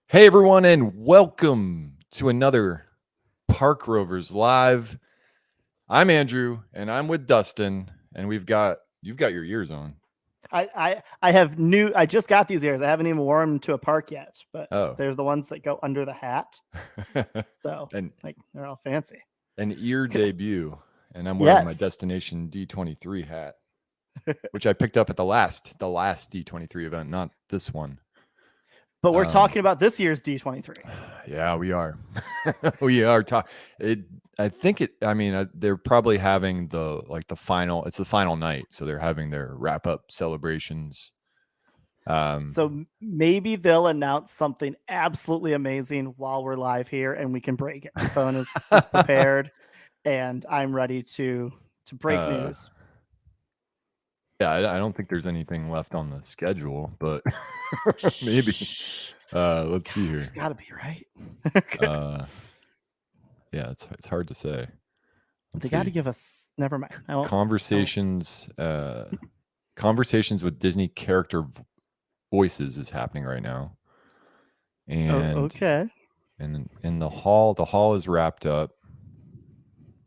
Hey everyone, and welcome to another Park Rovers Live. I'm Andrew, and I'm with Dustin, and you've got your ears on. I just got these ears. I haven't even worn them to a park yet, but Oh, there's the ones that go under the hat. So and like they're all fancy. an ear debut, and I'm wearing my Yes. Destination D23 hat, which I picked up at the last D23 event, not this one. But we're talking about this year's D23. Yeah, we are. We are talking. I think it. I mean, they're probably having the final. It's the final night, so they're having their wrap up celebrations. So maybe they'll announce something absolutely amazing while we're live here, and we can break it. My phone is prepared, and I'm ready to break news. Yeah, I don't think there's anything left on the schedule, but maybe. Let's see here. There's got to be, right? Yeah, it's hard to say. They got to give us. Never mind. Conversations. Conversations with Disney character voices is happening right now. And okay. And in the hall is wrapped up.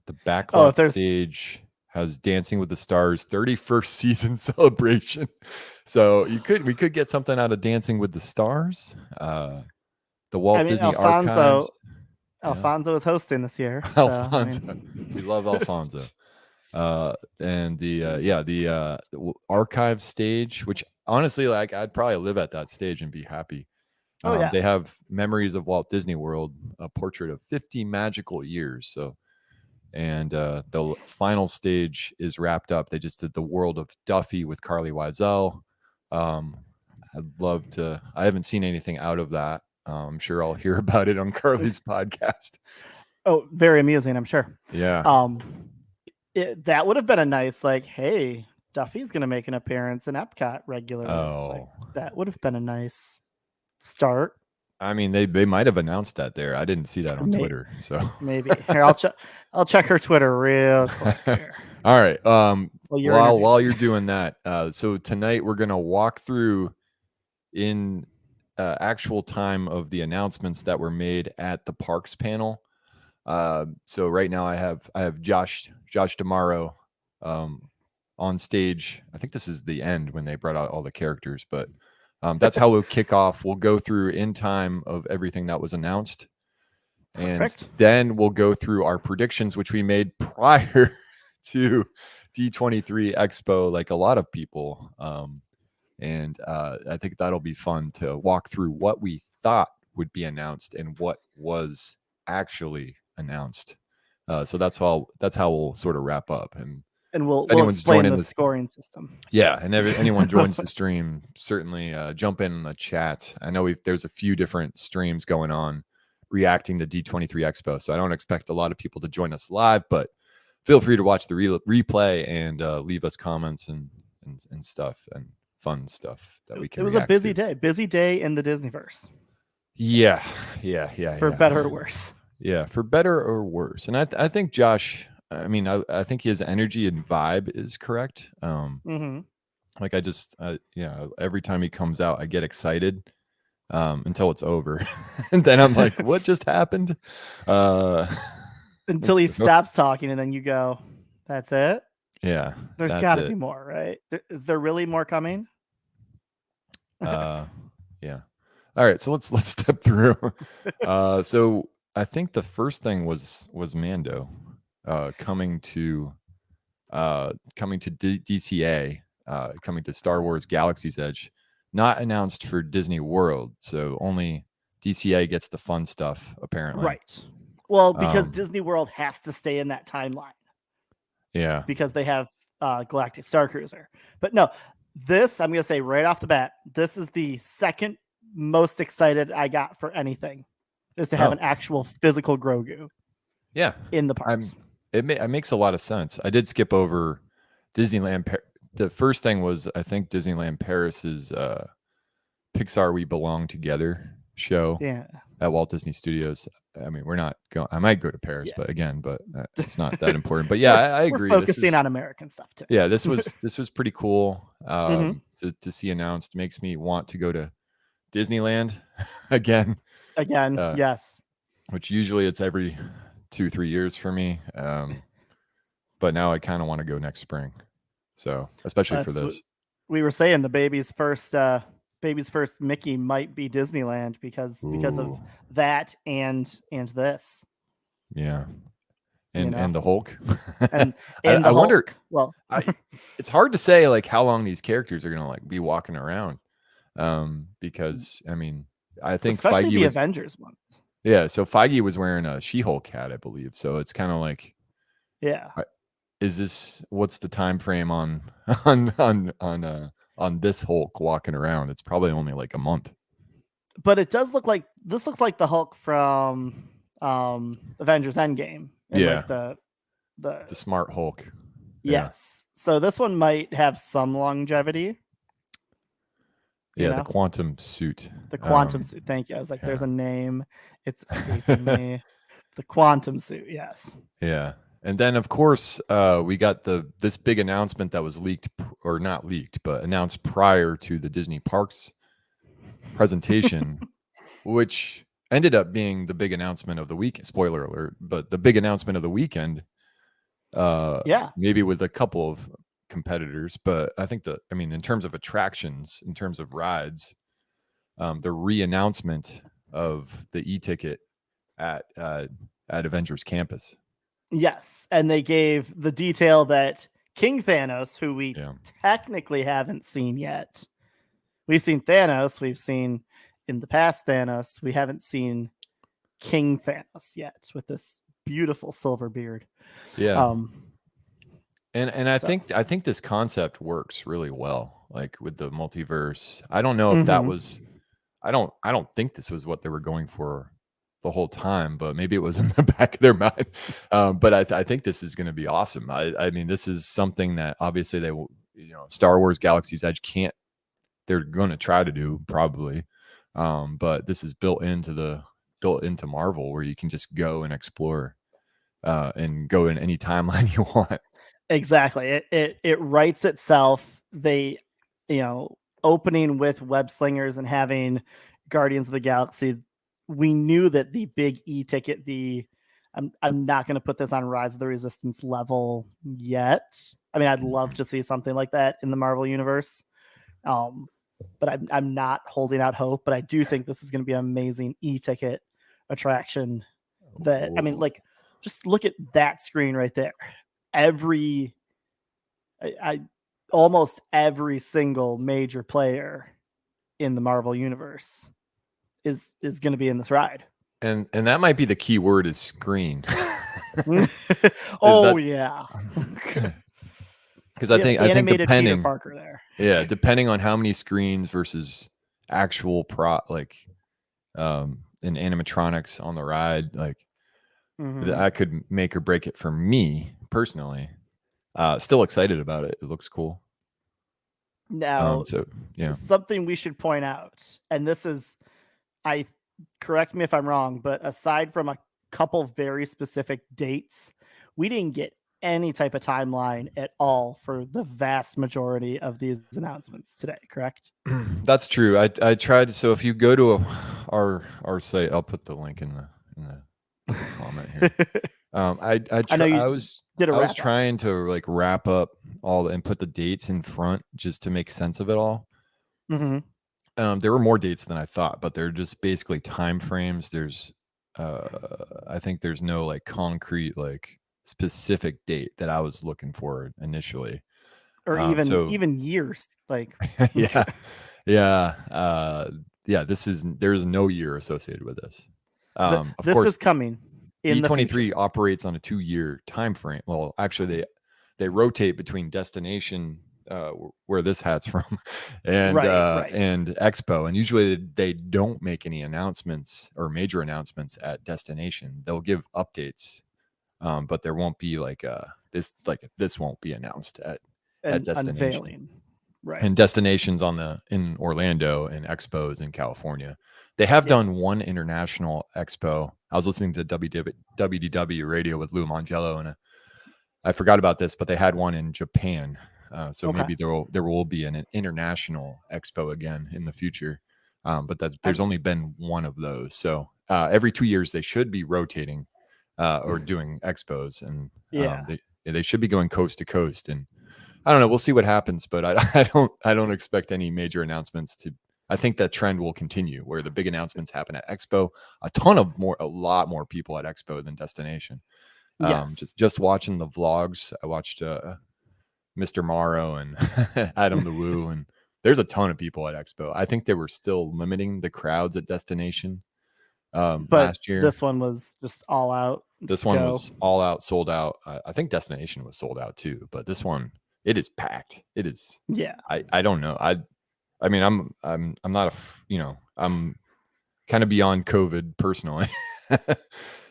The backlot stage has Dancing with the Stars 31st season celebration. So we could get something out of Dancing with the Stars. The Walt Disney Archives. Alfonso is hosting this year. So, Alfonso, we love Alfonso. And the archive stage, which honestly, like, I'd probably live at that stage and be happy. They have Memories of Walt Disney World, a portrait of 50 magical years. So, and the final stage is wrapped up. They just did the World of Duffy with Carly Wyzelle. I'd love to. I haven't seen anything out of that. I'm sure I'll hear about it on Carly's podcast. Oh, very amusing, I'm sure. Yeah. That would have been a nice, like, hey, Duffy's going to make an appearance in Epcot regularly. Oh, that would have been a nice start. I mean, they might have announced that there. I didn't see that on Twitter, so maybe. Here, I'll check her Twitter real quick here. All right. While you're doing that, so tonight we're gonna walk through in actual time of the announcements that were made at the parks panel. So right now I have Josh D'Amaro on stage. I think this is the end when they brought out all the characters, but that's how we'll kick off. We'll go through in time of everything that was announced. And then we'll go through our predictions, which we made prior to D23 Expo, like a lot of people. And I think that'll be fun to walk through what we thought would be announced and what was actually announced. So that's how we'll sort of wrap up. And we'll explain the scoring system. Yeah, and anyone joins the stream, certainly jump in the chat. I know there's a few different streams going on reacting to D23 Expo, so I don't expect a lot of people to join us live, but feel free to watch the replay and leave us comments and stuff and fun stuff that we can. It was a busy day in the Disneyverse. Yeah. For better or worse. Yeah, for better or worse. And I think Josh, I mean, I think his energy and vibe is correct. Like every time he comes out, I get excited until it's over. And then I'm like, what just happened? Until he stops talking and then you go, that's it? Yeah. There's got to be more, right? Is there really more coming? Yeah. All right, so let's step through. So I think the first thing was Mando coming to DCA, coming to Star Wars Galaxy's Edge, not announced for Disney World, so only DCA gets the fun stuff apparently. Right. Well, because Disney World has to stay in that timeline. Yeah. Because they have Galactic Star Cruiser. But no, this, I'm going to say right off the bat, this is the second most excited I got for anything, is to have an actual physical Grogu. Yeah. In the parks. It makes a lot of sense. I did skip over Disneyland. The first thing was, I think, Disneyland Paris's Pixar We Belong Together show at Walt Disney Studios. I mean, we're not going. I might go to Paris, but it's not that important. But yeah, I agree. We're focusing on American stuff too. Yeah, this was pretty cool to see announced. Makes me want to go to Disneyland again. again. Yes. Which usually it's every 2-3 years for me. But now I kind of want to go next spring. So especially for this. We were saying the baby's first Mickey might be Disneyland because of that and this. Yeah. And the Hulk. and I wonder. Well, it's hard to say like how long these characters are gonna like be walking around. Because I mean, I think especially Feige the Avengers ones. Yeah, so Feige was wearing a She-Hulk hat, I believe. So it's kind of like, what's the time frame on this Hulk walking around? It's probably only like a month. But it does look like the Hulk from Avengers Endgame. And like the smart Hulk. Yes. Yeah. So this one might have some longevity. Yeah, the quantum suit. The quantum suit. Thank you. I was like, there's a name. It's escaping me. The quantum suit. Yes. Yeah. And then, of course, we got this big announcement that was leaked, or not leaked, but announced prior to the Disney Parks presentation, which ended up being the big announcement of the week. Spoiler alert, but the big announcement of the weekend. Maybe with a couple of competitors, but I think in terms of attractions, in terms of rides, the re-announcement of the e-ticket at Avengers Campus. Yes, and they gave the detail that King Thanos, who we technically haven't seen yet. We've seen Thanos, we've seen in the past Thanos, we haven't seen King Thanos yet with this beautiful silver beard. Yeah. And I think this concept works really well, like with the multiverse. I don't know if that was, I don't think this was what they were going for the whole time, but maybe it was in the back of their mind. But I think this is going to be awesome. I mean, this is something that obviously they will, Star Wars Galaxy's Edge they're going to try to do probably. But this is built into Marvel, where you can just go and explore and go in any timeline you want. Exactly. It writes itself. They, opening with web slingers and having Guardians of the Galaxy, we knew that the big e-ticket, I'm not going to put this on Rise of the Resistance level yet. I mean, I'd love to see something like that in the Marvel universe. But I'm not holding out hope, but I do think this is going to be an amazing e-ticket attraction that, I mean, like, just look at that screen right there. Almost every single major player in the Marvel universe is going to be in this ride. And that might be the key word is screen. Yeah. Because I think depending Peter Parker there. Yeah, depending on how many screens versus actual in animatronics on the ride, like that could make or break it for me personally. Still excited about it. It looks cool. Now, something we should point out, and this is, correct me if I'm wrong, but aside from a couple very specific dates, we didn't get any type of timeline at all for the vast majority of these announcements today, correct? That's true. I tried. So if you go to our site, I'll put the link in the comment here. I was trying to like wrap up and put the dates in front just to make sense of it all. There were more dates than I thought, but they're just basically time frames. There's I think there's no like concrete like specific date that I was looking for initially, or even years. Like there's no year associated with this. Of course, is coming. D23 operates on a 2-year time frame. Well, actually, they rotate between destination, where this hat's from, and Expo, and usually they don't make any announcements or major announcements at destination. They'll give updates, but there won't be this won't be announced at destination. Unveiling. Right. And destinations in Orlando and Expos in California. They have done one international expo. I was listening to WDW radio with Lou Mangello, and I forgot about this, but they had one in Japan. So maybe there will be an international expo again in the future. But there's only been one of those. So every 2 years they should be rotating or doing expos, and they should be going coast to coast. And I don't know, we'll see what happens, but I don't expect any major announcements to. I think that trend will continue where the big announcements happen at Expo. A lot more people at Expo than Destination. Just watching the vlogs, I watched Mr. Morrow and Adam the Woo, and there's a ton of people at Expo. I think they were still limiting the crowds at Destination but last year. This one was just all out. This one was all out, sold out. I think Destination was sold out too, but this one, it is packed. It is. Yeah. I don't know. I mean, I'm not I'm kind of beyond COVID personally.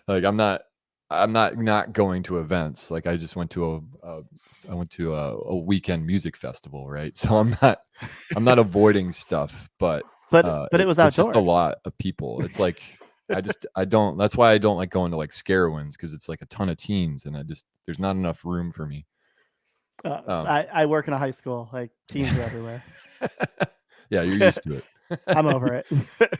Like I'm not going to events. Like I just went to a weekend music festival, right? So I'm not avoiding stuff, but it was outdoors. It's just a lot of people. It's like I don't. That's why I don't like going to like Scarowinds, because it's like a ton of teens, and there's not enough room for me. I work in a high school. Like teens are everywhere. Yeah, you're used to it. I'm over it.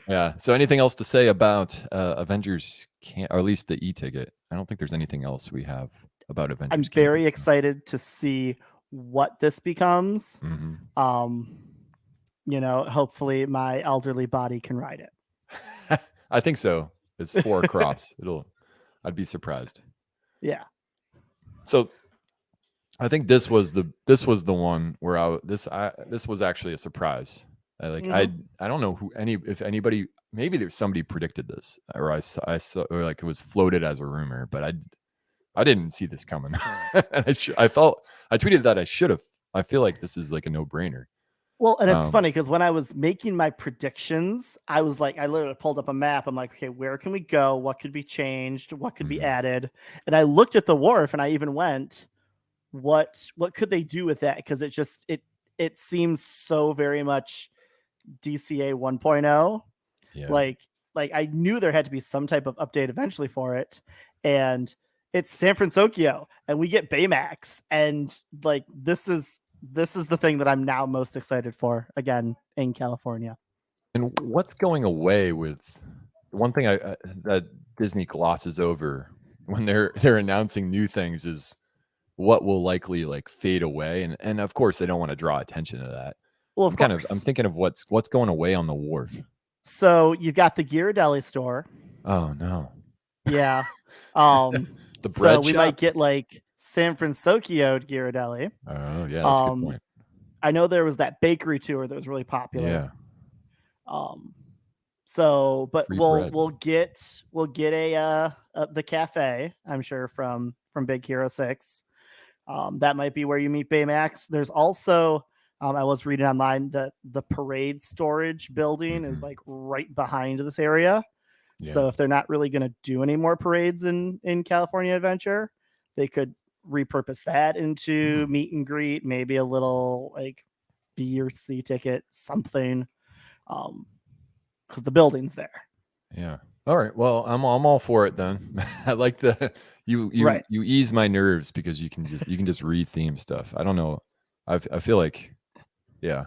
Yeah. So anything else to say about Avengers Camp, or at least the e-ticket? I don't think there's anything else we have about Avengers I'm Camp very excited to see what this becomes. Hopefully my elderly body can ride it. I think so. It's 4 across. I'd be surprised. Yeah. So I think this was the one where this was actually a surprise. I don't know if anybody, maybe there's somebody predicted this, or I saw, or like it was floated as a rumor, but I didn't see this coming. I tweeted that I should have. I feel like this is like a no-brainer. Well, and it's funny because when I was making my predictions, I was like, I literally pulled up a map. I'm like, okay, where can we go? What could be changed? What could be added? And I looked at the wharf, and I even went, what could they do with that? Because it seems so very much DCA 1.0. Yeah. Like I knew there had to be some type of update eventually for it, and it's San Francisco, and we get Baymax, and like this is the thing that I'm now most excited for again in California. And what's going away with one thing that Disney glosses over when they're announcing new things is what will likely like fade away, and of course they don't want to draw attention to that. Well, I'm thinking of what's going away on the wharf. So you got the Ghirardelli store. Oh no. Yeah. The bread so we shop? might get like San Francisco Ghirardelli. Oh yeah, that's a good point. I know there was that bakery tour that was really popular. Yeah. So, but we'll get the cafe, I'm sure, from Big Hero 6. That might be where you meet Baymax. There's also I was reading online that the parade storage building is like right behind this area. Yeah. So if they're not really going to do any more parades in California Adventure, they could repurpose that into meet and greet, maybe a little like B or C ticket, something. Because the building's there. Yeah. All right. Well, I'm all for it then. I like you ease my nerves because you can just retheme stuff. I don't know. I feel like, yeah.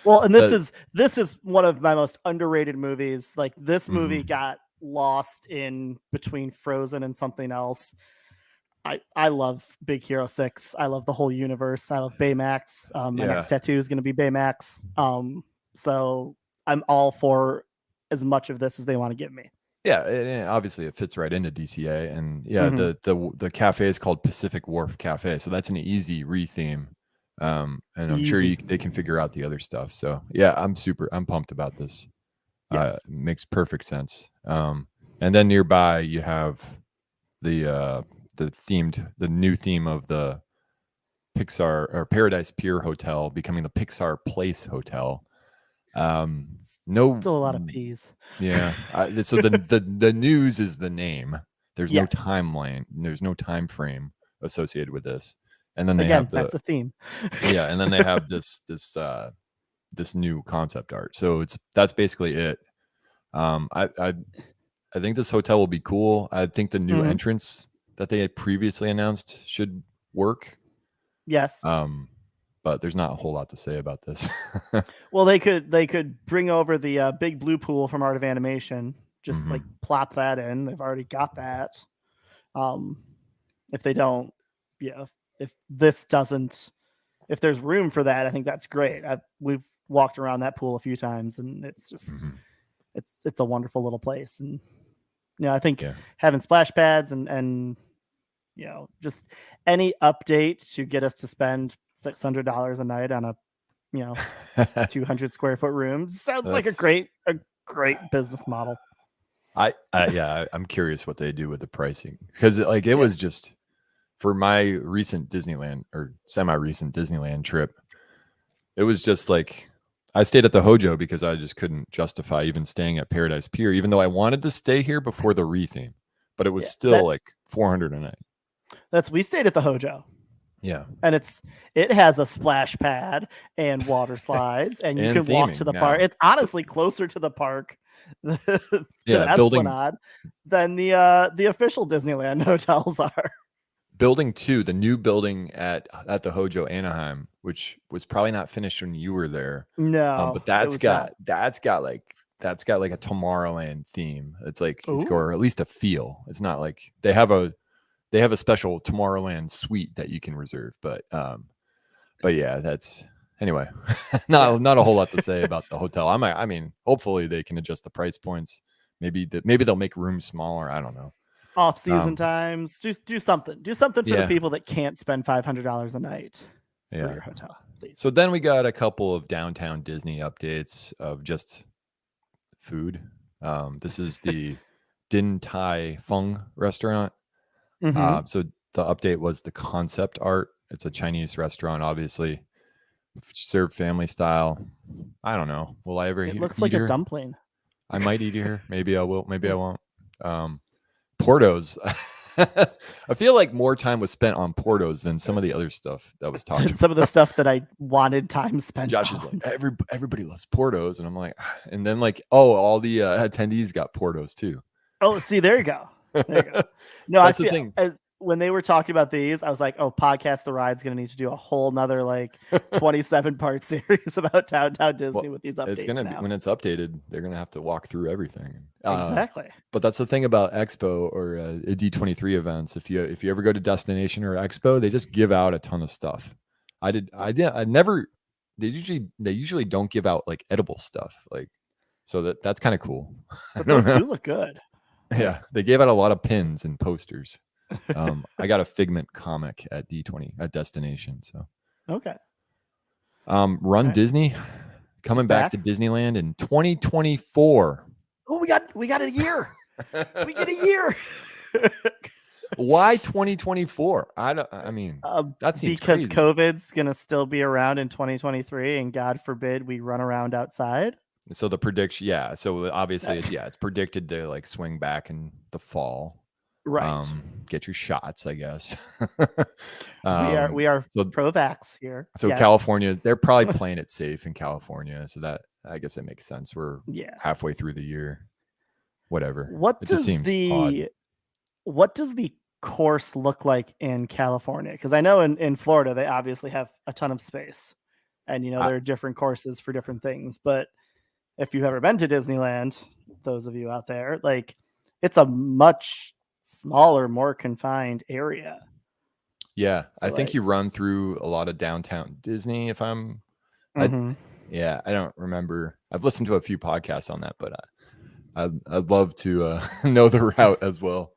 Well, and this is one of my most underrated movies. Like this movie got lost in between Frozen and something else. I love Big Hero 6. I love the whole universe. I love Baymax. My next tattoo is going to be Baymax. So I'm all for as much of this as they want to give me. Yeah, and obviously it fits right into DCA, and the cafe is called Pacific Wharf Cafe, so that's an easy retheme. And I'm sure they can figure out the other stuff. So yeah, I'm pumped about this. Yes. It makes perfect sense. And then nearby you have the new theme of the Pixar or Paradise Pier Hotel becoming the Pixar Place Hotel. Still a lot of P's. Yeah. So the news is the name. There's no timeline. There's no time frame associated with this. And then they have that's a theme. Yeah, and then they have this new concept art. So that's basically it. I think this hotel will be cool. I think the new entrance that they had previously announced should work. Yes. But there's not a whole lot to say about this. Well, they could bring over the big blue pool from Art of Animation. just like plop that in. They've already got that. If they don't, if this doesn't, if there's room for that, I think that's great. We've walked around that pool a few times, and it's just it's a wonderful little place. And I think having splash pads and just any update to get us to spend $600 a night on a 200 square foot room sounds like a great business model. I'm curious what they do with the pricing, because like it was just for my recent Disneyland or semi-recent Disneyland trip, it was just like I stayed at the Hojo because I just couldn't justify even staying at Paradise Pier, even though I wanted to stay here before the retheme, but it was still like $400 a night. We stayed at the Hojo. Yeah. And it has a splash pad and water slides, and you can walk to the park. It's honestly closer to the park to the Esplanade than the official Disneyland hotels are. Building 2, the new building at the Hojo Anaheim, which was probably not finished when you were there. No, but that's got like a Tomorrowland theme. It's like or at least a feel. It's not like they have a special Tomorrowland suite that you can reserve, but yeah, that's anyway. not a whole lot to say about the hotel. I mean, hopefully they can adjust the price points. Maybe they'll make rooms smaller. I don't know. Off-season times, just do something for the people that can't spend $500 a night for your hotel, please. So then we got a couple of downtown Disney updates of just food. This is the Tai Fung Restaurant. So the update was the concept art. It's a Chinese restaurant, obviously served family style. I don't know. Will I ever eat? It looks like a dumpling. I might eat here. Maybe I will. Maybe I won't. Portos. I feel like more time was spent on Portos than some of the other stuff that was talked about. Some of the stuff that I wanted time spent Josh on. is like, everybody loves Portos. And I'm like, and then like, all the attendees got Portos too. Oh, see, there you go. No, that's the thing. When they were talking about these, I was like, Podcast the Ride's going to need to do a whole nother 27-part series about Downtown Disney with these updates. It's going to be, when it's updated, they're going to have to walk through everything. Exactly. But that's the thing about Expo or D23 events. If you ever go to Destination or Expo, they just give out a ton of stuff. I never. They usually don't give out like edible stuff, so that's kind of cool. But those do look good. Yeah, they gave out a lot of pins and posters. I got a Figment comic at Destination. So okay. Run Disney coming back to Disneyland in 2024. Oh, we got a year. We get a year. Why 2024? I mean, that seems because crazy. COVID's gonna still be around in 2023, and God forbid we run around outside. So the prediction, so obviously, it's predicted to swing back in the fall. Right. Get your shots, I guess. We are pro-vax here. So yes. California, they're probably playing it safe in California. So that, I guess it makes sense. We're halfway through the year. Whatever. What does the course look like in California? Because I know in Florida, they obviously have a ton of space. And, there are different courses for different things. But if you've ever been to Disneyland, those of you out there, it's a much smaller, more confined area. Yeah, so I think you run through a lot of downtown Disney. If I'm, I don't remember. I've listened to a few podcasts on that, but I'd love to know the route as well.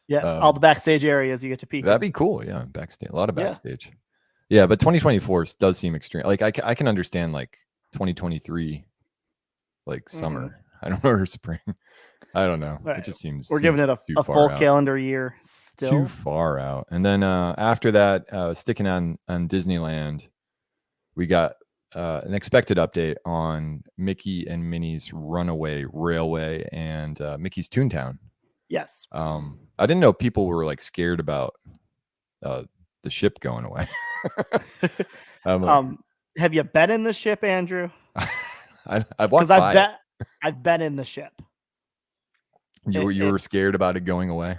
Yes, all the backstage areas you get to peek. That'd be cool. Yeah, backstage, a lot of backstage. Yeah, but 2024 does seem extreme. I can understand 2023, summer. I don't know, or spring. I don't know. Right. It just seems we're giving it a full calendar year still. Too far out. And then after that, sticking on Disneyland, we got an expected update on Mickey and Minnie's Runaway Railway and Mickey's Toontown. Yes. I didn't know people were scared about the ship going away. Have you been in the ship, Andrew? I've walked by. I've been in the ship. You were scared about it going away?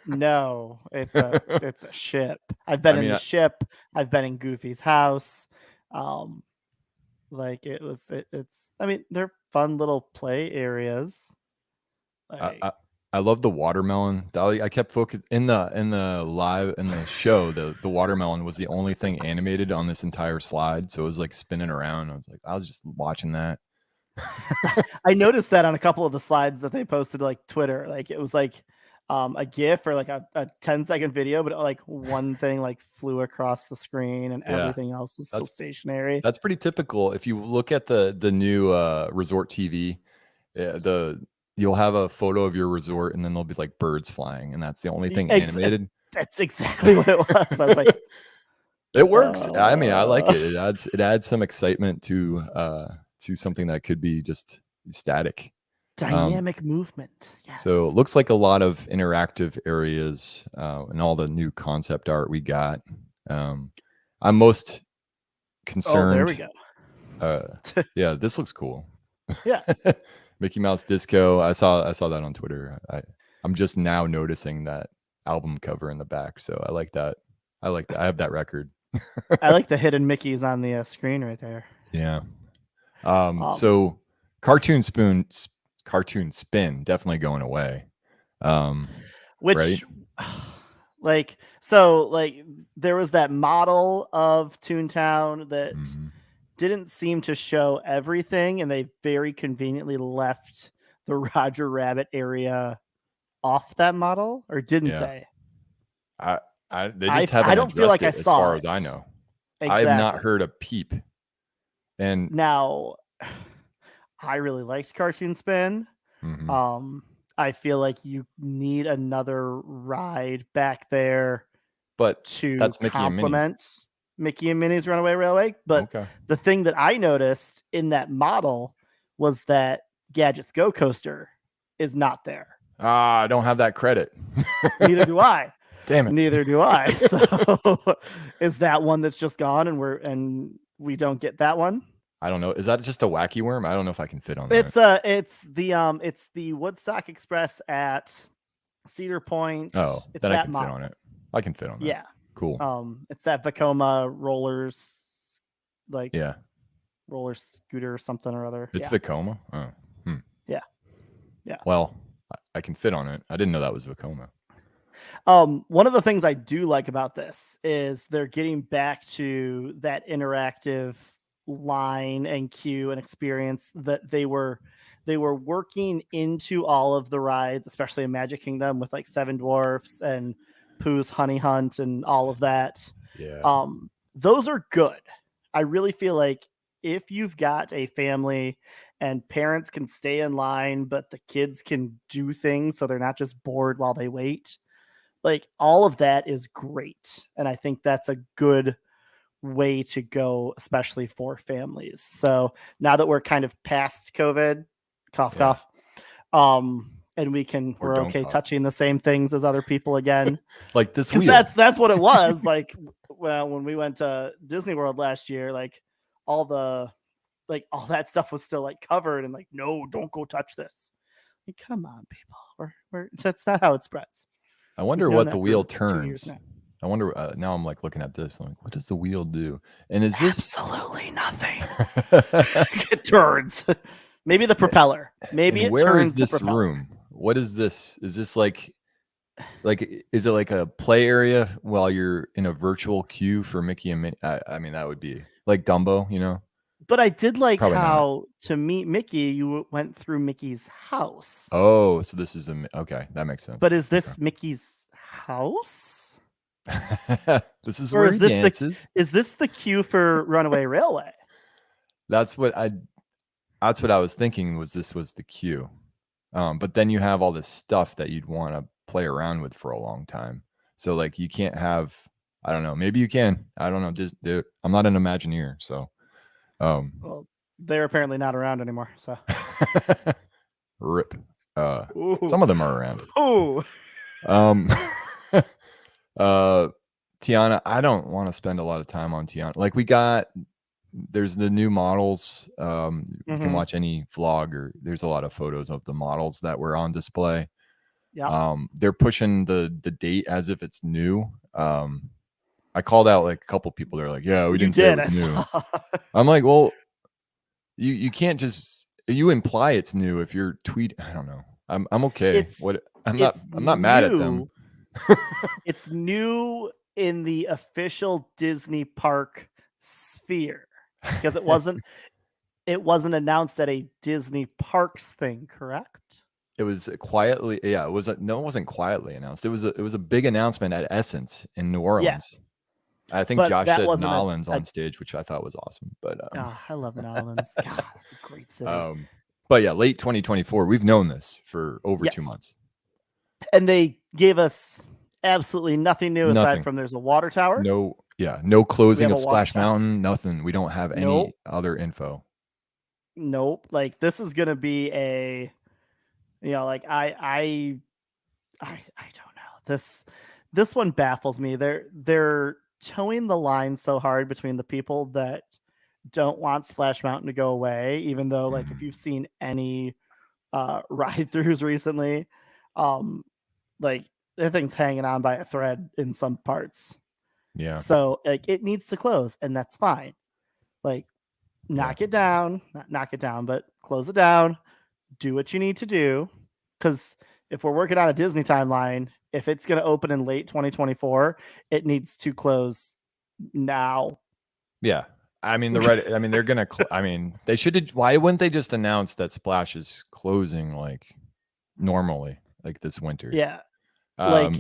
No, it's a ship. I've been in the ship. I've been in Goofy's house. It's. I mean, they're fun little play areas. I love the watermelon. I kept focused in the show. The watermelon was the only thing animated on this entire slide, so it was like spinning around. I was just watching that. I noticed that on a couple of the slides that they posted to like Twitter. Like it was like a GIF or like a 10-second video, but like one thing like flew across the screen and everything else was still stationary. That's pretty typical. If you look at the new resort TV, you'll have a photo of your resort and then there'll be like birds flying, and that's the only thing animated. That's exactly what it was. I was like, it works. I mean, I like it. It adds some excitement to something that could be just static. Dynamic movement. Yes. So it looks like a lot of interactive areas and all the new concept art we got. I'm most concerned. Oh, there we go. Yeah, this looks cool. Yeah. Mickey Mouse Disco. I saw that on Twitter. I'm just now noticing that album cover in the back. So I like that. I have that record. I like the hidden Mickeys on the screen right there. Yeah. So Cartoon Spin definitely going away. Which right? like there was that model of Toontown that didn't seem to show everything, and they very conveniently left the Roger Rabbit area off that model, or didn't they? They just haven't. I don't feel like I as saw far it. as I know. Exactly. I have not heard a peep. And now, I really liked Cartoon Spin. I feel like you need another ride back there, but to that's complement Mickey and Minnie's Runaway Railway. But the thing that I noticed in that model was that Gadget's Go Coaster is not there. I don't have that credit. Neither do I. Damn it. Neither do I. So is that one that's just gone and we don't get that one? I don't know. Is that just a wacky worm? I don't know if I can fit on that. It's the Woodstock Express at Cedar Point. Oh, it's then I can fit on it. I can fit on that. Yeah. Cool. It's that Vekoma rollers, like yeah, roller scooter or something or other. It's Vekoma. Oh, yeah. Well, I can fit on it. I didn't know that was Vekoma. One of the things I do like about this is they're getting back to that interactive line and queue and experience that they were working into all of the rides, especially in Magic Kingdom with like Seven Dwarfs and Pooh's Honey Hunt and all of that. Yeah. Those are good. I really feel like if you've got a family and parents can stay in line, but the kids can do things so they're not just bored while they wait, like all of that is great. And I think that's a good way to go, especially for families. So now that we're kind of past COVID, cough, and we're okay touching the same things as other people again. Like this wheel. That's what it was. Like, well, when we went to Disney World last year, like all that stuff was still like covered and like, no, don't go touch this. Like, come on, people. That's not how it spreads. I wonder what the wheel turns. I wonder, now I'm like looking at this. I'm like, what does the wheel do? And is this absolutely nothing? It turns. Maybe the propeller. Maybe it where turns is this room? What is this? Is this like is it like a play area while you're in a virtual queue for Mickey and Minnie? I mean, that would be like Dumbo, you know? But I did like how to meet Mickey, you went through Mickey's house. Oh, so this is okay. That makes sense. But is this Mickey's house? This is where he dances. Is this the queue for Runaway Railway? That's what I was thinking. This was the queue. But then you have all this stuff that you'd want to play around with for a long time. So like you can't have, I don't know, maybe you can. I don't know. Just I'm not an Imagineer, so. Well, they're apparently not around anymore. So. Rip. Some of them are around. Oh. Tiana, I don't want to spend a lot of time on Tiana. Like there's the new models. You can watch any vlog or there's a lot of photos of the models that were on display. Yeah. They're pushing the date as if it's new. I called out like a couple people. They're like, yeah, we didn't say it was new. I'm like, well, you can't just, you imply it's new if you're tweet. I don't know. I'm okay. I'm not mad at them. It's new in the official Disney park sphere because it wasn't announced at a Disney parks thing, correct? It was quietly, yeah. It wasn't quietly announced. It was a big announcement at Essence in New Orleans. I think Josh said Nolans on stage, which I thought was awesome. But I love Nolans. God, that's a great city. But yeah, late 2024. We've known this for over 2 months, and they gave us absolutely nothing new aside from there's a water tower. No closing of Splash Mountain. Nothing. We don't have any other info. Nope. Like this is gonna be a, like I don't know. This one baffles me. They're towing the line so hard between the people that don't want Splash Mountain to go away, even though like if you've seen any ride-throughs recently, like that thing's hanging on by a thread in some parts. Yeah. So like it needs to close, and that's fine. Like knock it down, not knock it down, but close it down. Do what you need to do, because if we're working on a Disney timeline, if it's going to open in late 2024, it needs to close now. Yeah. I mean, they're going to, they should, why wouldn't they just announce that Splash is closing like normally, like this winter? Yeah.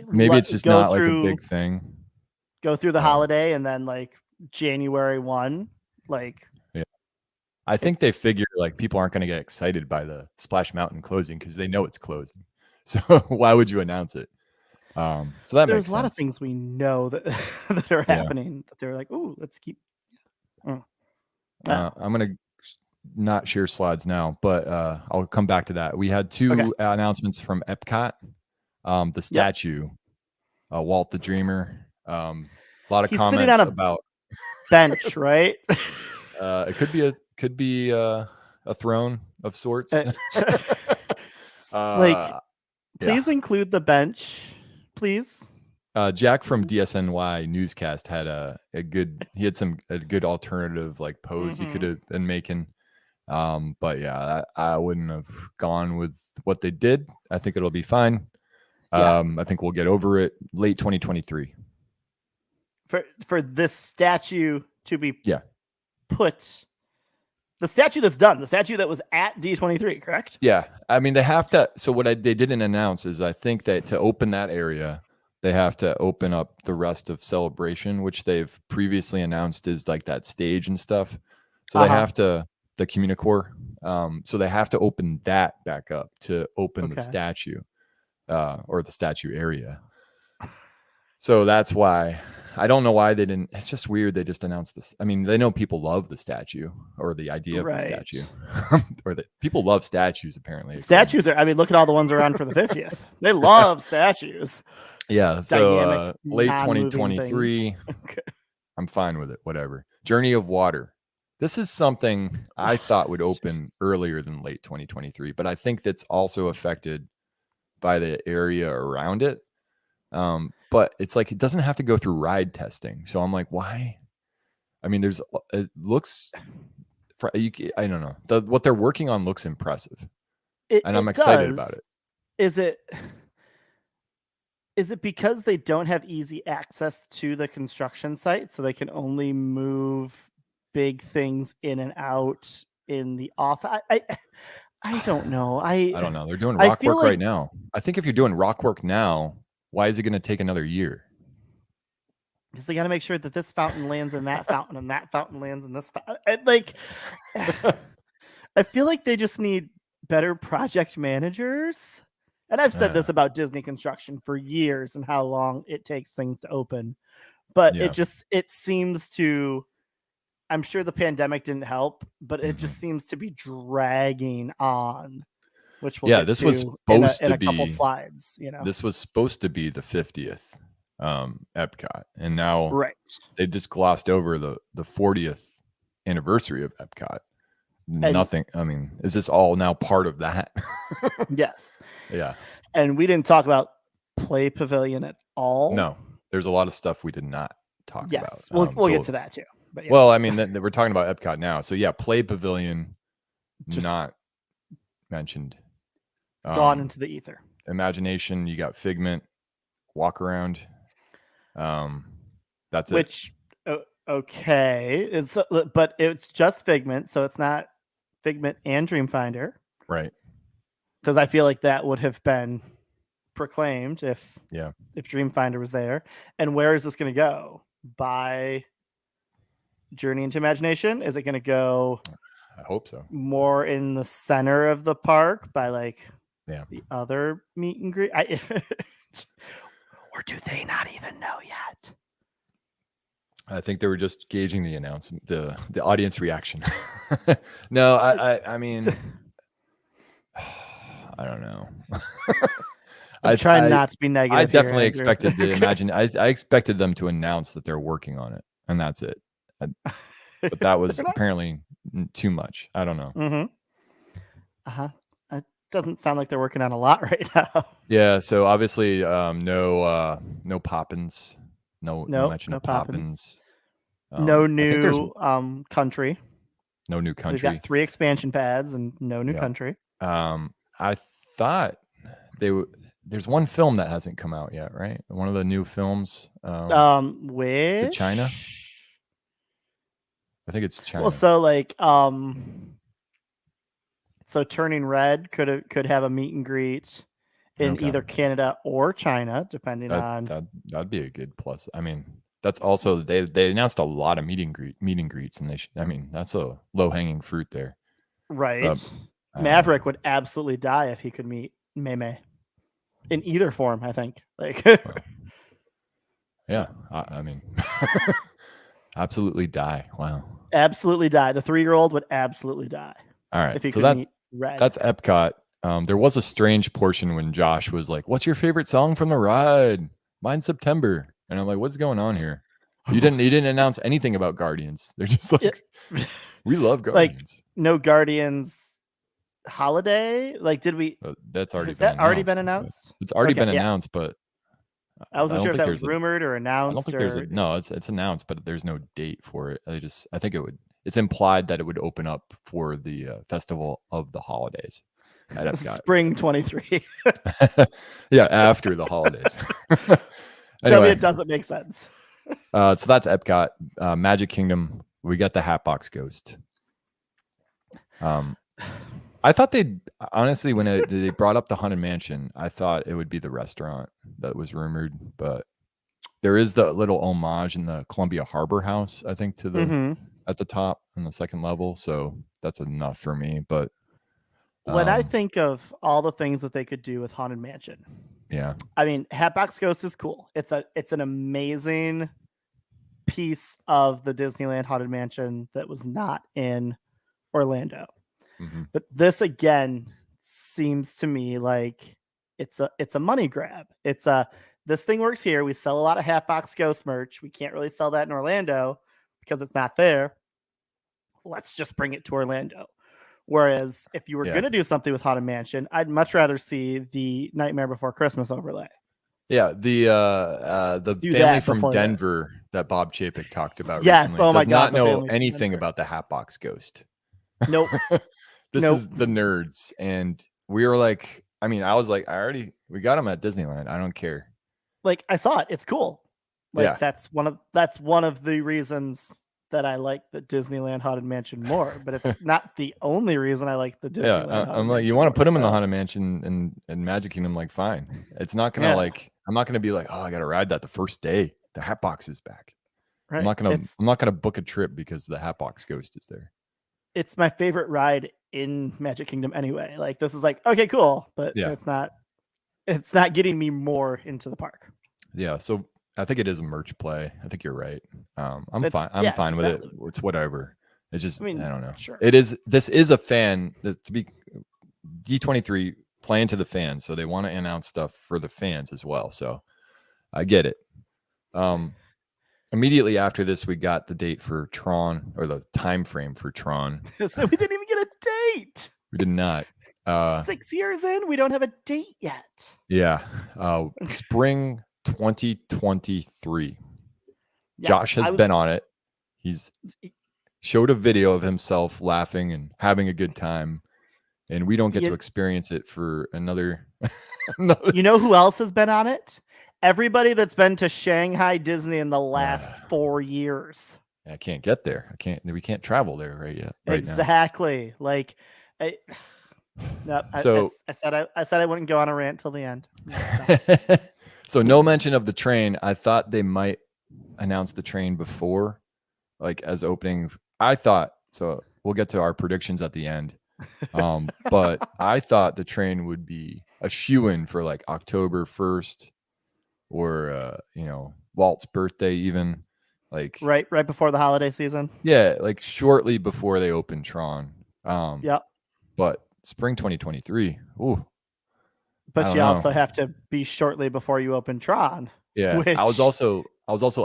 Maybe it's just not like a big thing. Go through the holiday and then like January 1, like. Yeah. I think they figure like people aren't going to get excited by the Splash Mountain closing because they know it's closing. So why would you announce it? So that makes sense. There's a lot of things we know that that are happening that they're like, oh, let's keep. I'm gonna not share slides now, but I'll come back to that. We had two announcements from Epcot. The statue, Walt the Dreamer. A lot of comments about bench, right? It could be a throne of sorts. Please include the bench, please. Jack from DSNY Newscast had a good alternative like pose he could have been making. But yeah, I wouldn't have gone with what they did. I think it'll be fine. I think we'll get over it late 2023. For this statue to be put, the statue that's done, the statue that was at D23, correct? Yeah. I mean, they have to. So what they didn't announce is I think that to open that area, they have to open up the rest of Celebration, which they've previously announced is like that stage and stuff. So they have to, the Communicore. So they have to open that back up to open the statue or the statue area. So that's why. I don't know why they didn't. It's just weird. They just announced this. I mean, they know people love the statue or the idea of the statue, or that people love statues. Apparently, statues are. I mean, look at all the ones around for the 50th. They love statues. Yeah. So late 2023. I'm fine with it. Whatever. Journey of Water. This is something I thought would open earlier than late 2023, but I think that's also affected by the area around it. But it's like it doesn't have to go through ride testing. So I'm like, why? I mean, it looks, I don't know. What they're working on looks impressive, and I'm excited about it. Is it because they don't have easy access to the construction site, so they can only move big things in and out in the off? I don't know. I don't know. They're doing rock work right now. I think if you're doing rock work now, why is it going to take another year? Because they got to make sure that this fountain lands in that fountain and that fountain lands in this fountain. I feel like they just need better project managers. And I've said this about Disney construction for years and how long it takes things to open. But it seems to, I'm sure the pandemic didn't help, but it just seems to be dragging on. Which this was supposed to be a couple slides. This was supposed to be the 50th Epcot, and now they just glossed over the 40th anniversary of Epcot. Nothing. I mean, is this all now part of that? Yes. Yeah. And we didn't talk about Play Pavilion at all. No, there's a lot of stuff we did not talk about. Yes, we'll get to that too. But well, I mean, we're talking about Epcot now, so Play Pavilion not mentioned. Gone into the ether. Imagination, you got Figment, Walk Around. That's Which, okay, but it's just Figment, so it's not Figment and Dreamfinder, right? Because I feel like that would have been proclaimed if Dreamfinder was there. And where is this going to go? By Journey into Imagination? Is it going to go? I hope so. More in the center of the park by the other meet and greet, or do they not even know yet? I think they were just gauging the announcement, the audience reaction. No, I mean, I don't know. I'm trying not to be negative. I definitely expected I expected them to announce that they're working on it, and that's it. But that was apparently too much. I don't know. Mm-hmm. It doesn't sound like they're working on a lot right now. Yeah. So obviously, no Poppins. No mention of Poppins. No new country. No new country. We've got 3 expansion pads and no new country. I thought there's one film that hasn't come out yet, right? One of the new films. Which? Is it China? I think it's China. Well, so Turning Red could have a meet and greet in either Canada or China, depending on. That'd be a good plus. I mean, that's also they announced a lot of meet and greets, and that's a low hanging fruit there. Right. Maverick would absolutely die if he could meet Mei in either form, I think. Yeah, I mean, absolutely die. Wow. Absolutely die. The 3-year-old would absolutely die. All right. If he could meet Red. That's Epcot. There was a strange portion when Josh was like, "What's your favorite song from the ride?" "Mine's September." And I'm like, "What's going on here?" You didn't announce anything about Guardians. They're just like, "We love Guardians." No Guardians holiday. Did we? That's already. Has that already been announced? It's already been announced, but I wasn't sure if that was rumored or announced. I don't think there's it's announced, but there's no date for it. I think it's implied that it would open up for the Festival of the Holidays at Epcot. Spring 23. Yeah, after the holidays. Tell me it doesn't make sense. So that's Epcot. Magic Kingdom, we got the Hatbox Ghost. I thought honestly, when they brought up the Haunted Mansion, I thought it would be the restaurant that was rumored, but there is the little homage in the Columbia Harbor House, I think, to the at the top on the second level. So that's enough for me. But when I think of all the things that they could do with Haunted Mansion, I mean, Hatbox Ghost is cool. It's an amazing piece of the Disneyland Haunted Mansion that was not in Orlando. But this again seems to me like it's a money grab. This thing works here. We sell a lot of Hatbox Ghost merch. We can't really sell that in Orlando because it's not there. Let's just bring it to Orlando. Whereas if you were going to do something with Haunted Mansion, I'd much rather see the Nightmare Before Christmas overlay. Yeah, the family from Denver that Bob Chapek talked about recently does not know anything about the Hatbox Ghost. Nope. This is the nerds, and we were like, I was like, we got them at Disneyland. I don't care. I saw it. It's cool. That's one of the reasons that I like the Disneyland Haunted Mansion more, but it's not the only reason I like the Disneyland. I'm like, you want to put them in the Haunted Mansion and Magic Kingdom? Like, fine. It's not gonna I'm not gonna be like, oh, I gotta ride that the first day. The Hatbox is back. Right. I'm not gonna book a trip because the Hatbox Ghost is there. It's my favorite ride in Magic Kingdom anyway. This is okay, cool, but it's not getting me more into the park. Yeah, so I think it is a merch play. I think you're right. I'm fine with it. It's whatever. It's just I don't know. Sure. This is a fan to be D23 playing to the fans, so they want to announce stuff for the fans as well. So I get it. Immediately after this, we got the date for Tron, or the time frame for Tron. So we didn't even get a date. We did not. 6 years in, we don't have a date yet. Yeah. Spring 2023. Yes, Josh has been on it. He's showed a video of himself laughing and having a good time and we don't get to experience it for another. You know who else has been on it? Everybody that's been to Shanghai Disney in the last 4 years. I can't get there. We can't travel there right exactly. Now. Like, I said I wouldn't go on a rant till the end. So no mention of the train. I thought they might announce the train before, like as opening. I thought so. We'll get to our predictions at the end. But I thought the train would be a shoo-in for like October 1st or Walt's birthday, even like right before the holiday season. Yeah, like shortly before they open Tron. Yep. But spring 2023. Ooh. But you also have to be shortly before you open Tron. Yeah. I was also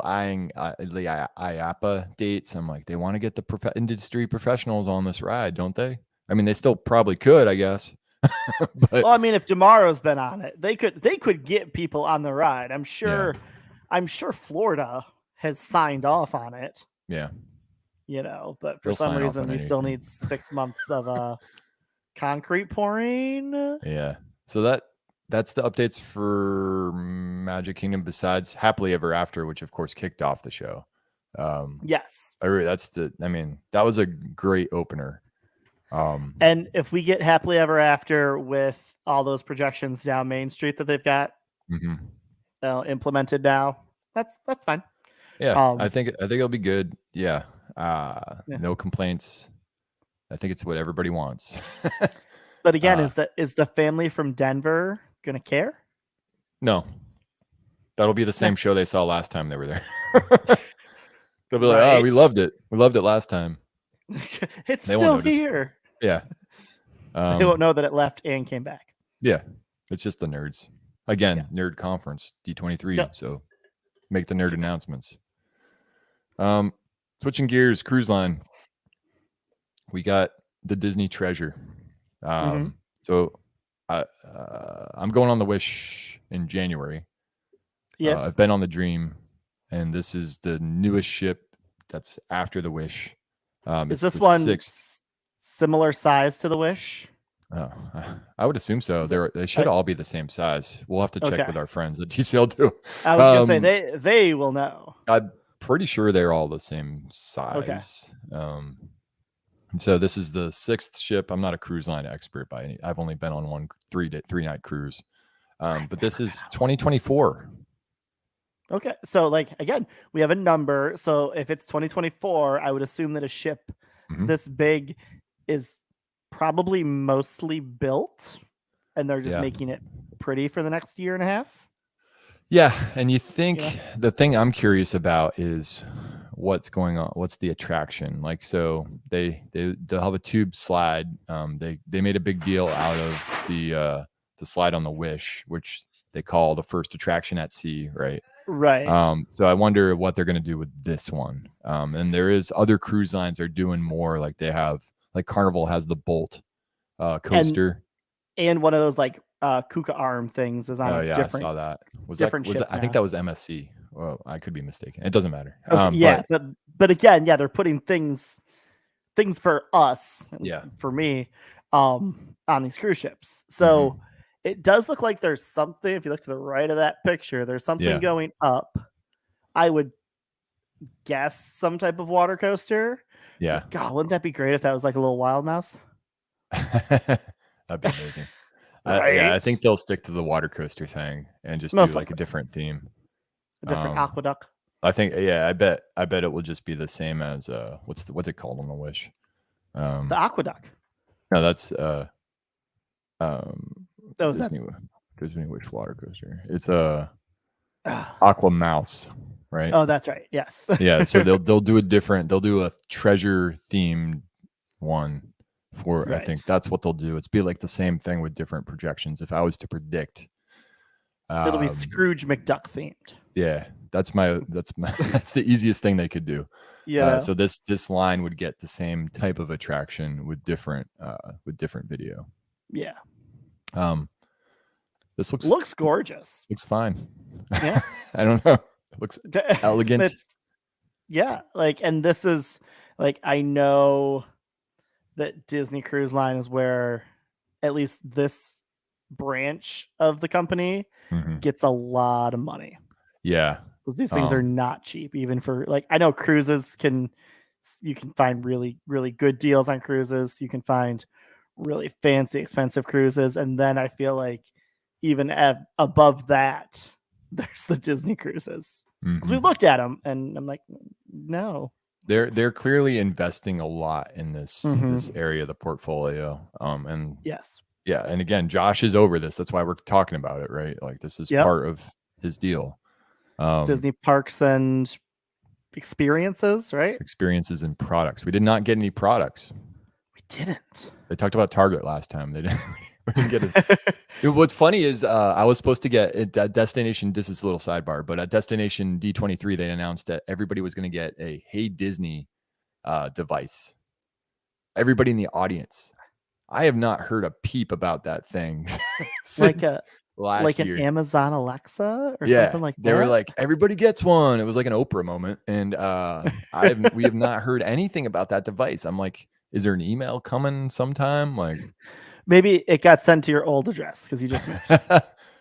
eyeing the IAPA dates. I'm like, they want to get the industry professionals on this ride, don't they? I mean, they still probably could, I guess. But, well, I mean, if Tomorrow's been on it, they could get people on the ride. I'm sure Florida has signed off on it. Yeah. But for some reason we still need 6 months of concrete pouring. Yeah. So that's the updates for Magic Kingdom, besides Happily Ever After, which of course kicked off the show. Yes. That was a great opener. And if we get Happily Ever After with all those projections down Main Street that they've got implemented now, that's fine. Yeah, I think it'll be good. Yeah. No complaints. I think it's what everybody wants. But again, is the family from Denver gonna care? No. That'll be the same show they saw last time they were there. They'll be like, "Oh, we loved it. We loved it last time." It's still here. Yeah. They won't know that it left and came back. Yeah. It's just the nerds. Again, nerd conference, D23. Yep. So make the nerd announcements. Switching gears, cruise line. We got the Disney Treasure. So I'm going on the Wish in January. Yes. I've been on the Dream, and this is the newest ship that's after the Wish. Is this one similar size to the Wish? Oh, I would assume so. They should all be the same size. We'll have to check with our friends at TCL2. I was gonna say they will know. I'm pretty sure they're all the same size. Okay. So this is the 6th ship. I'm not a cruise line expert by any. I've only been on one 3-night cruise. But this is 2024. Okay. So again, we have a number. So if it's 2024, I would assume that a ship this big is probably mostly built, and they're just making it pretty for the next year and a half. Yeah. And you think the thing I'm curious about is what's going on, what's the attraction like. So they'll have a tube slide. They made a big deal out of the slide on the Wish, which they call the first attraction at sea, right? So I wonder what they're going to do with this one. And there is other cruise lines are doing more, like they have, like Carnival has the Bolt coaster, and one of those Kuka arm things is on a different. I saw that. I think that was MSC. Well, I could be mistaken. It doesn't matter. But again, they're putting things for us, for me, on these cruise ships. So it does look like there's something. If you look to the right of that picture, there's something going up. I would guess some type of water coaster. Yeah. God, wouldn't that be great if that was like a little Wild Mouse? That'd be amazing. I think they'll stick to the water coaster thing and just do like a different theme. A different aqueduct. I think, I bet it will just be the same as what's it called on the Wish? The aqueduct. No, that's Disney Wish water coaster. It's Aqua Mouse, right? Oh, that's right. Yes. Yeah. So they'll do a treasure themed one for. I think that's what they'll do. It's be like the same thing with different projections. If I was to predict, it'll be Scrooge McDuck themed. Yeah, that's the easiest thing they could do. Yeah. So this line would get the same type of attraction with different video. Yeah. This looks gorgeous. Looks fine. Yeah. I don't know. It looks elegant. And this is I know that Disney Cruise Line is where at least this branch of the company gets a lot of money. Yeah. Because these things are not cheap, even for like, I know cruises you can find really, really good deals on cruises. You can find really fancy, expensive cruises. And then I feel like even above that, there's the Disney cruises. Because we looked at them and I'm like, no. They're clearly investing a lot in this area of the portfolio. And yes. Yeah. And again, Josh is over this. That's why we're talking about it, right? Like this is part of his deal. Disney parks and experiences, right? Experiences and products. We did not get any products. We didn't. They talked about Target last time. They didn't, we didn't get it. What's funny is I was supposed to get at Destination. This is a little sidebar, but at Destination D23, they announced that everybody was going to get a Hey Disney device. Everybody in the audience. I have not heard a peep about that thing since last year. An Amazon Alexa or something like that. They were like, everybody gets one. It was like an Oprah moment. And we have not heard anything about that device. I'm like, is there an email coming sometime? Like maybe it got sent to your old address because you just moved.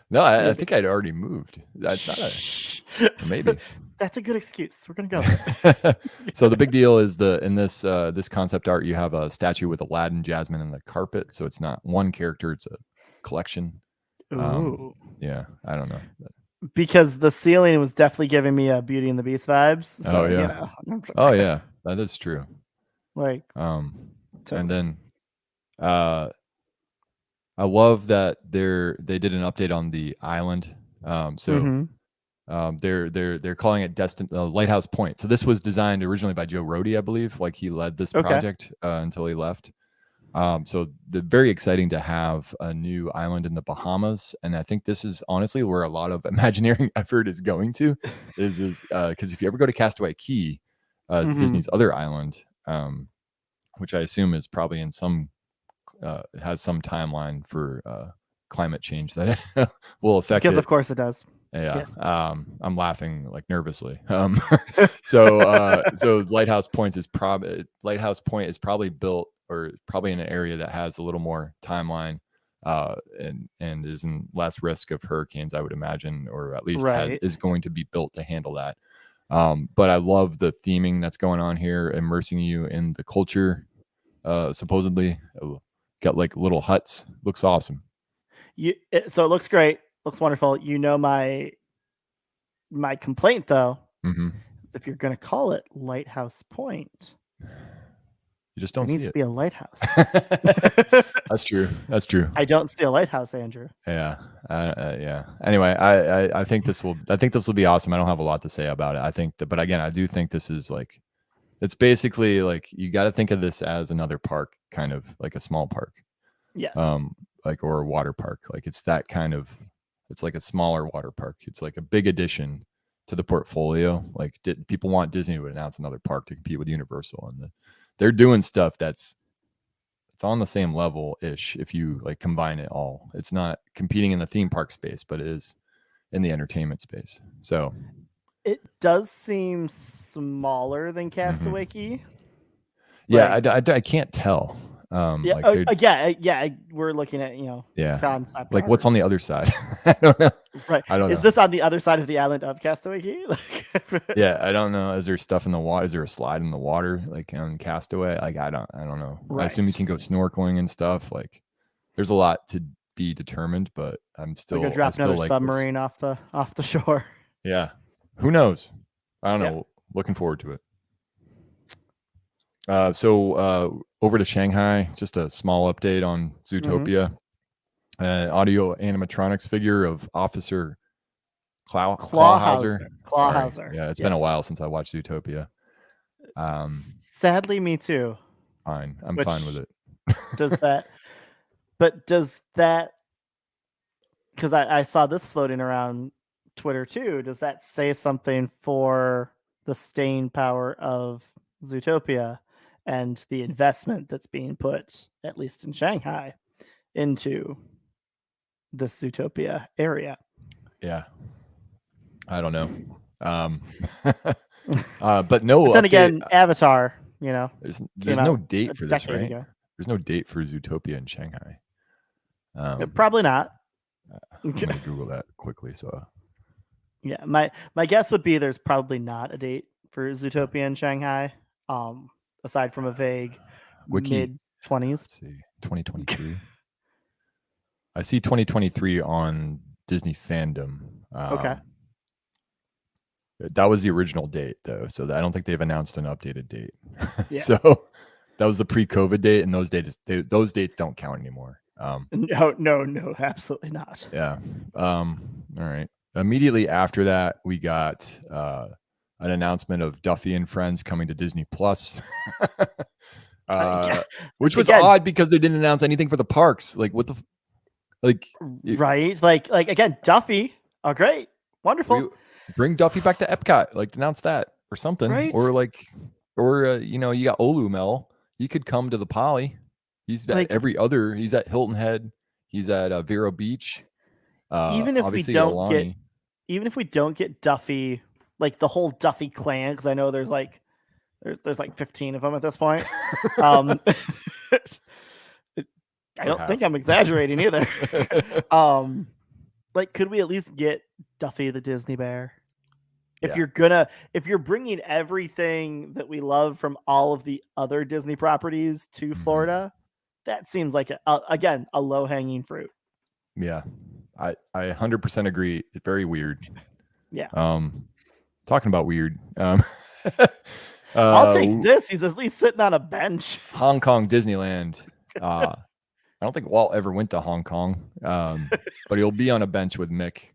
No, I think I'd already moved. That's not maybe. That's a good excuse. We're gonna go there. So the big deal is in this concept art, you have a statue with Aladdin, Jasmine, and the carpet. So it's not one character; it's a collection. Ooh. Yeah, I don't know. Because the ceiling was definitely giving me a Beauty and the Beast vibes. So, you know. Oh yeah, that is true. Like, totally. And then, I love that they did an update on the island. They're calling it Lighthouse Point. So this was designed originally by Joe Rody, I believe. Like he led this project until he left. So they're very exciting to have a new island in the Bahamas, and I think this is honestly where a lot of Imagineering effort is going to. Is because if you ever go to Castaway Cay, Disney's other island, which I assume is probably in some has some timeline for climate change that will affect because of course it does. Yeah. Yes. I'm laughing like nervously. So Lighthouse Point is probably built or probably in an area that has a little more timeline and is in less risk of hurricanes, I would imagine, or at least is going to be built to handle that. But I love the theming that's going on here, immersing you in the culture. Supposedly got like little huts. Looks awesome. So it looks great. Looks wonderful. You know, my complaint though, is if you're going to call it Lighthouse Point, you just don't see it. It needs to be a lighthouse. That's true. That's true. I don't see a lighthouse, Andrew. Yeah. Yeah. Anyway, I think this will be awesome. I don't have a lot to say about it. But again, I do think this is like, it's basically like, you got to think of this as another park, kind of like a small park. Yes. Like, or a water park. Like it's that kind of, it's like a smaller water park. It's like a big addition to the portfolio. Like people want Disney to announce another park to compete with Universal, and they're doing stuff it's on the same level ish. If you like combine it all, it's not competing in the theme park space, but it is in the entertainment space. So it does seem smaller than Castaway Cay. Yeah, I can't tell. Yeah, we're looking at, concept like art. What's on the other side. I don't know. Right. I don't know. Is this on the other side of the island of Castaway Cay? Yeah, I don't know. Is there stuff in the water? Is there a slide in the water like on Castaway? Like I don't know. Right. I assume you can go snorkeling and stuff. Like there's a lot to be determined, but I'm still gonna drop another submarine off the shore. Yeah. Who knows? I don't know. Looking forward to it. So over to Shanghai, just a small update on Zootopia. Audio animatronics figure of Officer Clawhauser. Yeah, it's been a while since I watched Zootopia. Sadly, me too. Fine. I'm fine with it. Does that, because I saw this floating around Twitter too, does that say something for the staying power of Zootopia and the investment that's being put, at least in Shanghai, into the Zootopia area? Yeah. I don't know. But no. But then again, Avatar, there's no date for this, right? There's no date for Zootopia in Shanghai. Probably not. I'm gonna Google that quickly. So yeah, my guess would be there's probably not a date for Zootopia in Shanghai. Aside from a vague mid-20s. Let's see, 2023. I see 2023 on Disney Fandom. Okay. That was the original date, though, so I don't think they've announced an updated date. Yeah. So that was the pre-COVID date, and those dates don't count anymore. No, absolutely not. Yeah. All right. Immediately after that, we got an announcement of Duffy and Friends coming to Disney Plus, which was odd because they didn't announce anything for the parks. Like, what the, right? Like again, Duffy. Oh, great, wonderful. Bring Duffy back to Epcot. Like, announce that or something, right? Or you got Olumel. He could come to the Poly. He's at he's at Hilton Head. He's at Vero Beach. Even if we don't get Duffy, like the whole Duffy clan, because I know there's like 15 of them at this point. I don't think I'm exaggerating either. Like, could we at least get Duffy the Disney Bear? If you're bringing everything that we love from all of the other Disney properties to Florida, that seems like a low-hanging fruit. Yeah, I 100% agree. It's very weird. Yeah. Talking about weird. I'll take this. He's at least sitting on a bench. Hong Kong Disneyland. I don't think Walt ever went to Hong Kong, but he'll be on a bench with Mick.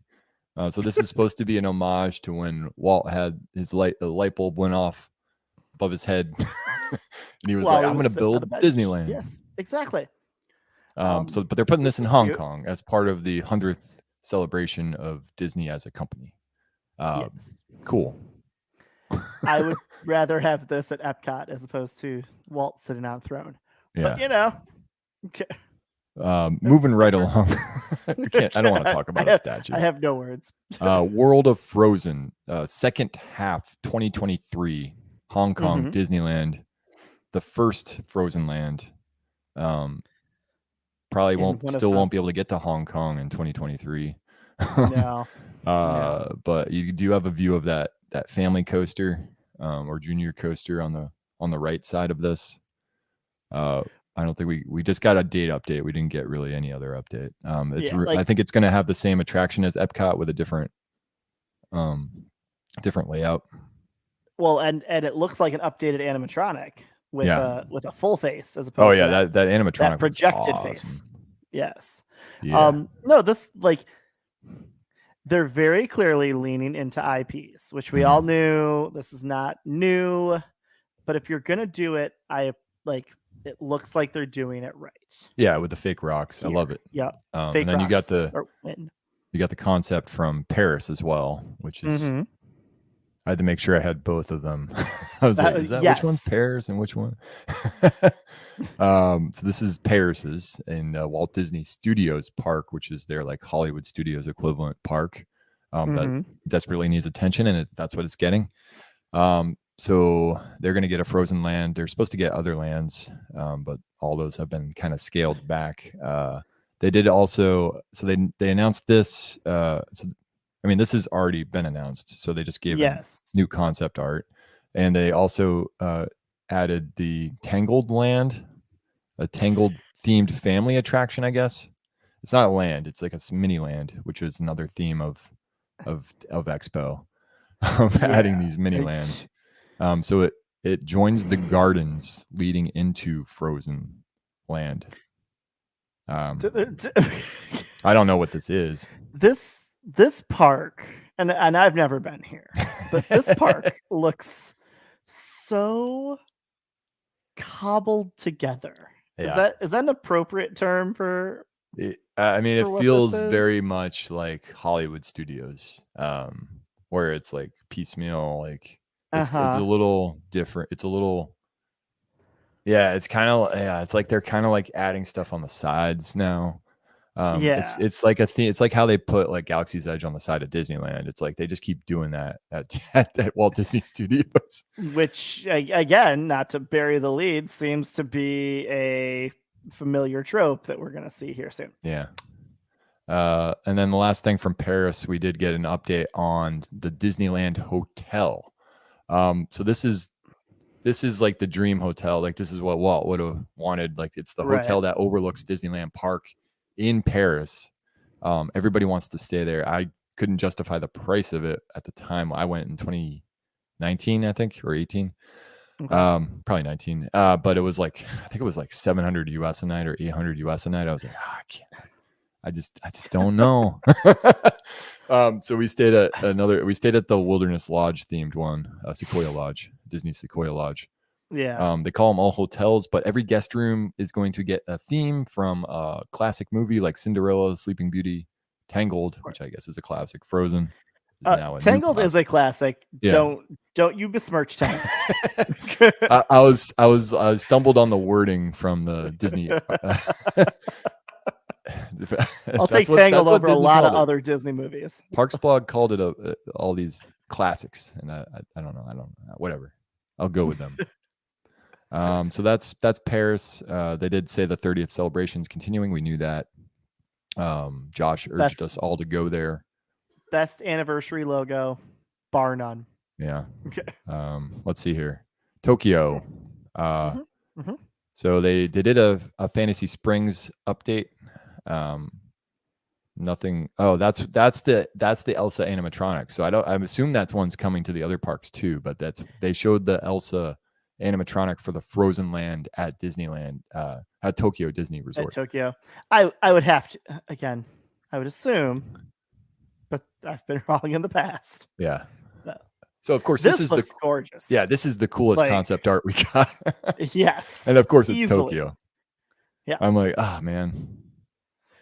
So this is supposed to be an homage to when Walt had his light bulb went off above his head, and he was like, "I'm going to build Disneyland." Yes, exactly. But they're putting this in Hong Kong as part of the 100th celebration of Disney as a company. Yes. Cool. I would rather have this at Epcot as opposed to Walt sitting on a throne. Yeah. But okay. Moving right along. I don't want to talk about a statue. I have no words. World of Frozen, second half 2023, Hong Kong Disneyland, the first Frozen land. Probably won't be able to get to Hong Kong in 2023. No. But you do have a view of that family coaster or junior coaster on the right side of this. I don't think we just got a date update. We didn't get really any other update. I think it's going to have the same attraction as Epcot with a different layout. Well, and it looks like an updated animatronic with a full face as opposed to that animatronic, that projected awesome face. Yes. Yeah. No, this they're very clearly leaning into IPs, which we all knew. This is not new, but if you're gonna do it, it looks like they're doing it right. Yeah, with the fake rocks. Here. I love it. Yeah. And then you got the concept from Paris as well, which is I had to make sure I had both of them. I was like, is that which one's Paris and which one? So this is Paris's in Walt Disney Studios Park, which is their like Hollywood Studios equivalent park that desperately needs attention, and that's what it's getting. So they're going to get a Frozen land. They're supposed to get other lands, but all those have been kind of scaled back. They did also, so they announced this. This has already been announced. So they just gave new concept art, and they also added the Tangled Land, a Tangled themed family attraction. I guess it's not a land; it's like a mini land, which is another theme of Expo, adding these mini lands. So it joins the gardens leading into Frozen Land. I don't know what this is. This park, and I've never been here, but this park looks so cobbled together. Yeah. Is that an appropriate term for? It feels very much like Hollywood Studios, where it's like piecemeal, like. It's a little different. It's a little, it's kind of, it's like they're kind of like adding stuff on the sides now. It's like a thing. It's like how they put like Galaxy's Edge on the side of Disneyland. It's like they just keep doing that at Walt Disney Studios. Which, again, not to bury the lead, seems to be a familiar trope that we're going to see here soon. Yeah. And then the last thing from Paris, we did get an update on the Disneyland Hotel. So this is like the dream hotel. Like this is what Walt would have wanted. Like it's the hotel that overlooks Disneyland Park in Paris. Everybody wants to stay there. I couldn't justify the price of it at the time. I went in 2019, I think, or 18. Okay. Probably 19. But it was like, I think it was like 700 US a night or 800 US a night. I was like, I can't. I just don't know. So we stayed at the Wilderness Lodge themed one, Sequoia Lodge, Disney Sequoia Lodge. Yeah. They call them all hotels, but every guest room is going to get a theme from a classic movie like Cinderella, Sleeping Beauty, Tangled, which I guess is a classic. Frozen is now a Tangled is a classic. Yeah. Don't you besmirch Tangled. I stumbled on the wording from the Disney. I'll take Tangled over a lot of other Disney movies. Parks Blog called it all these classics, and I don't know. Whatever. I'll go with them. So that's Paris. They did say the 30th celebration is continuing. We knew that. Josh urged us all to go there. Best anniversary logo, bar none. Yeah. Okay. Let's see here. Tokyo. So they did a Fantasy Springs update. Nothing. Oh, that's the Elsa animatronic. So I assume that's one's coming to the other parks too, but they showed the Elsa animatronic for the Frozen Land at Disneyland, at Tokyo Disney Resort. At Tokyo. I would have to, again, I would assume, but I've been wrong in the past. Yeah. So of course this looks gorgeous. Yeah, this is the coolest concept art we got. Yes. And of course it's easily. Tokyo. Yeah. I'm like, oh man.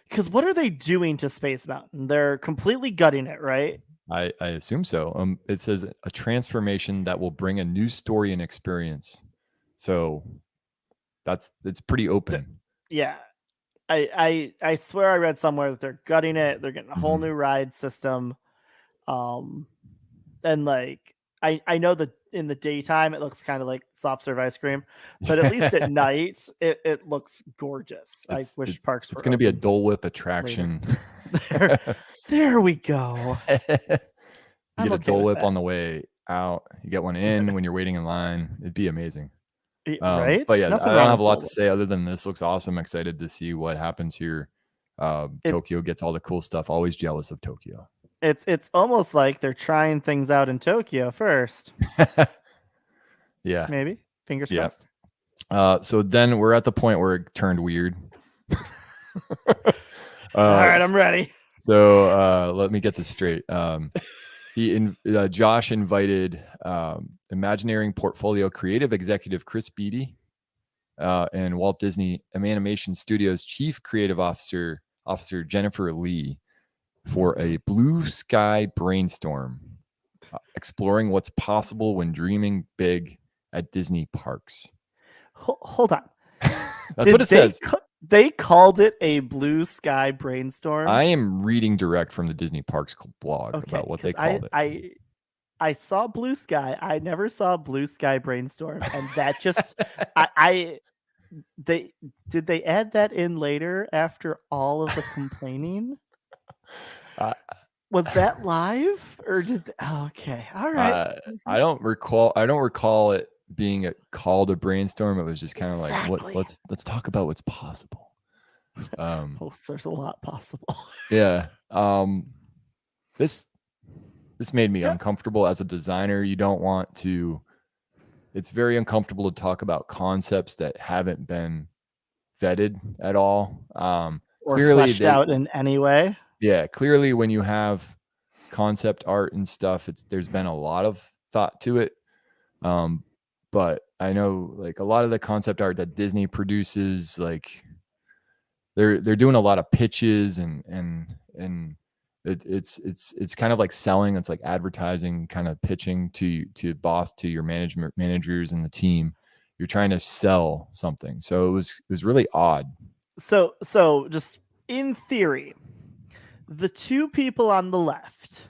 Because what are they doing to Space Mountain? They're completely gutting it, right? I assume so. It says a transformation that will bring a new story and experience. So it's pretty open. Yeah. I swear I read somewhere that they're gutting it. They're getting a whole new ride system. And like I know that in the daytime it looks kind of like soft serve ice cream, but at least at night it looks gorgeous. I wish parks were it's going to be a Dole Whip attraction. There we go. You get a Dole Whip on the way out. You get one in when you're waiting in line. It'd be amazing. Right? But yeah, I don't have a lot to say other than this looks awesome. I'm excited to see what happens here. Tokyo gets all the cool stuff. Always jealous of Tokyo. It's almost like they're trying things out in Tokyo first. Yeah. Maybe. Fingers crossed. So then we're at the point where it turned weird. All right, I'm ready. So let me get this straight. Josh invited Imagineering Portfolio Creative Executive Chris Beatty and Walt Disney Animation Studios Chief Creative Officer Jennifer Lee for a blue sky brainstorm, exploring what's possible when dreaming big at Disney parks. Hold on. That's what it says. They called it a blue sky brainstorm. I am reading direct from the Disney Parks blog about what they called it. I saw blue sky. I never saw blue sky brainstorm, and that just did they add that in later after all of the complaining? Was that live or did? Okay, all right. I don't recall it being called a brainstorm. It was just kind of like let's talk about what's possible. There's a lot possible. Yeah. This made me uncomfortable as a designer. You don't want to. It's very uncomfortable to talk about concepts that haven't been vetted at all. Or clearly fleshed out in any way. Yeah, clearly when you have concept art and stuff, there's been a lot of thought to it. But I know like a lot of the concept art that Disney produces, like they're doing a lot of pitches and it's kind of like selling. It's like advertising, kind of pitching to your managers and the team. You're trying to sell something. So it was really odd. So just in theory, the two people on the left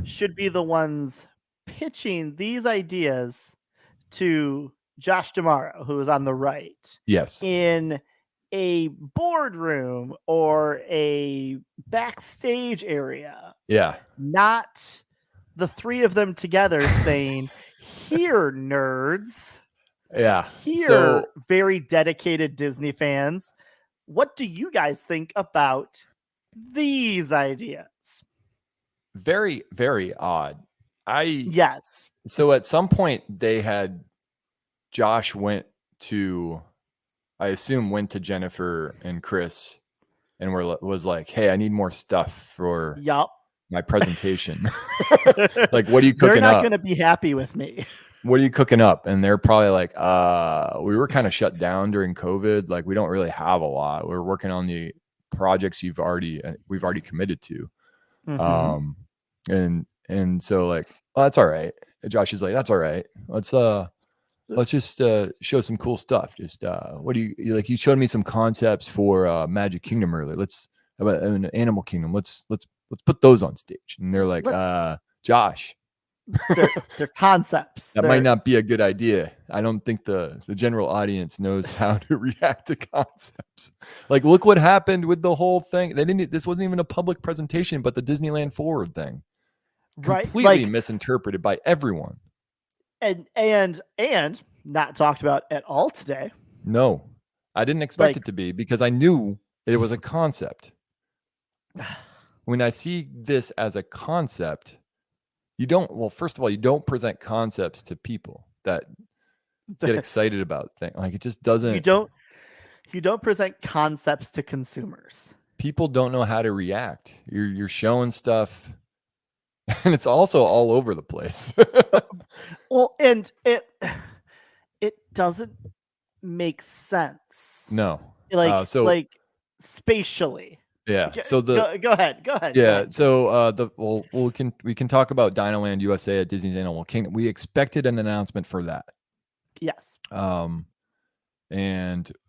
should be the ones pitching these ideas to Josh D'Amaro, who is on the right. Yes. In a boardroom or a backstage area. Yeah. Not the three of them together saying, "Here, nerds." Yeah. Here, very dedicated Disney fans. What do you guys think about these ideas? Very, very odd. Yes. So at some point Josh went to Jennifer and Chris and was like, "Hey, I need more stuff for my presentation." Like, what are you cooking up? They're not going to be happy with me. What are you cooking up? And they're probably like, we were kind of shut down during COVID. Like, we don't really have a lot. We're working on the projects we've already committed to. And so like, oh, that's all right. Josh is like, that's all right. Let's just show some cool stuff. Just what do you like? You showed me some concepts for Magic Kingdom earlier. Let's about an Animal Kingdom. Let's put those on stage. And they're like, Josh, they're concepts. That might not be a good idea. I don't think the general audience knows how to react to concepts. Like, look what happened with the whole thing. This wasn't even a public presentation, but the Disneyland Forward thing, completely misinterpreted by everyone, and not talked about at all today. No, I didn't expect it to be, because I knew it was a concept. When I see this as a concept, first of all, you don't present concepts to people that get excited about things. Like, it just doesn't. You don't present concepts to consumers. People don't know how to react. You're showing stuff, and it's also all over the place. Well, and it doesn't make sense. No, like spatially. Yeah. So go ahead. Yeah. So we can talk about Dinoland USA at Disney's Animal Kingdom. We expected an announcement for that. Yes. And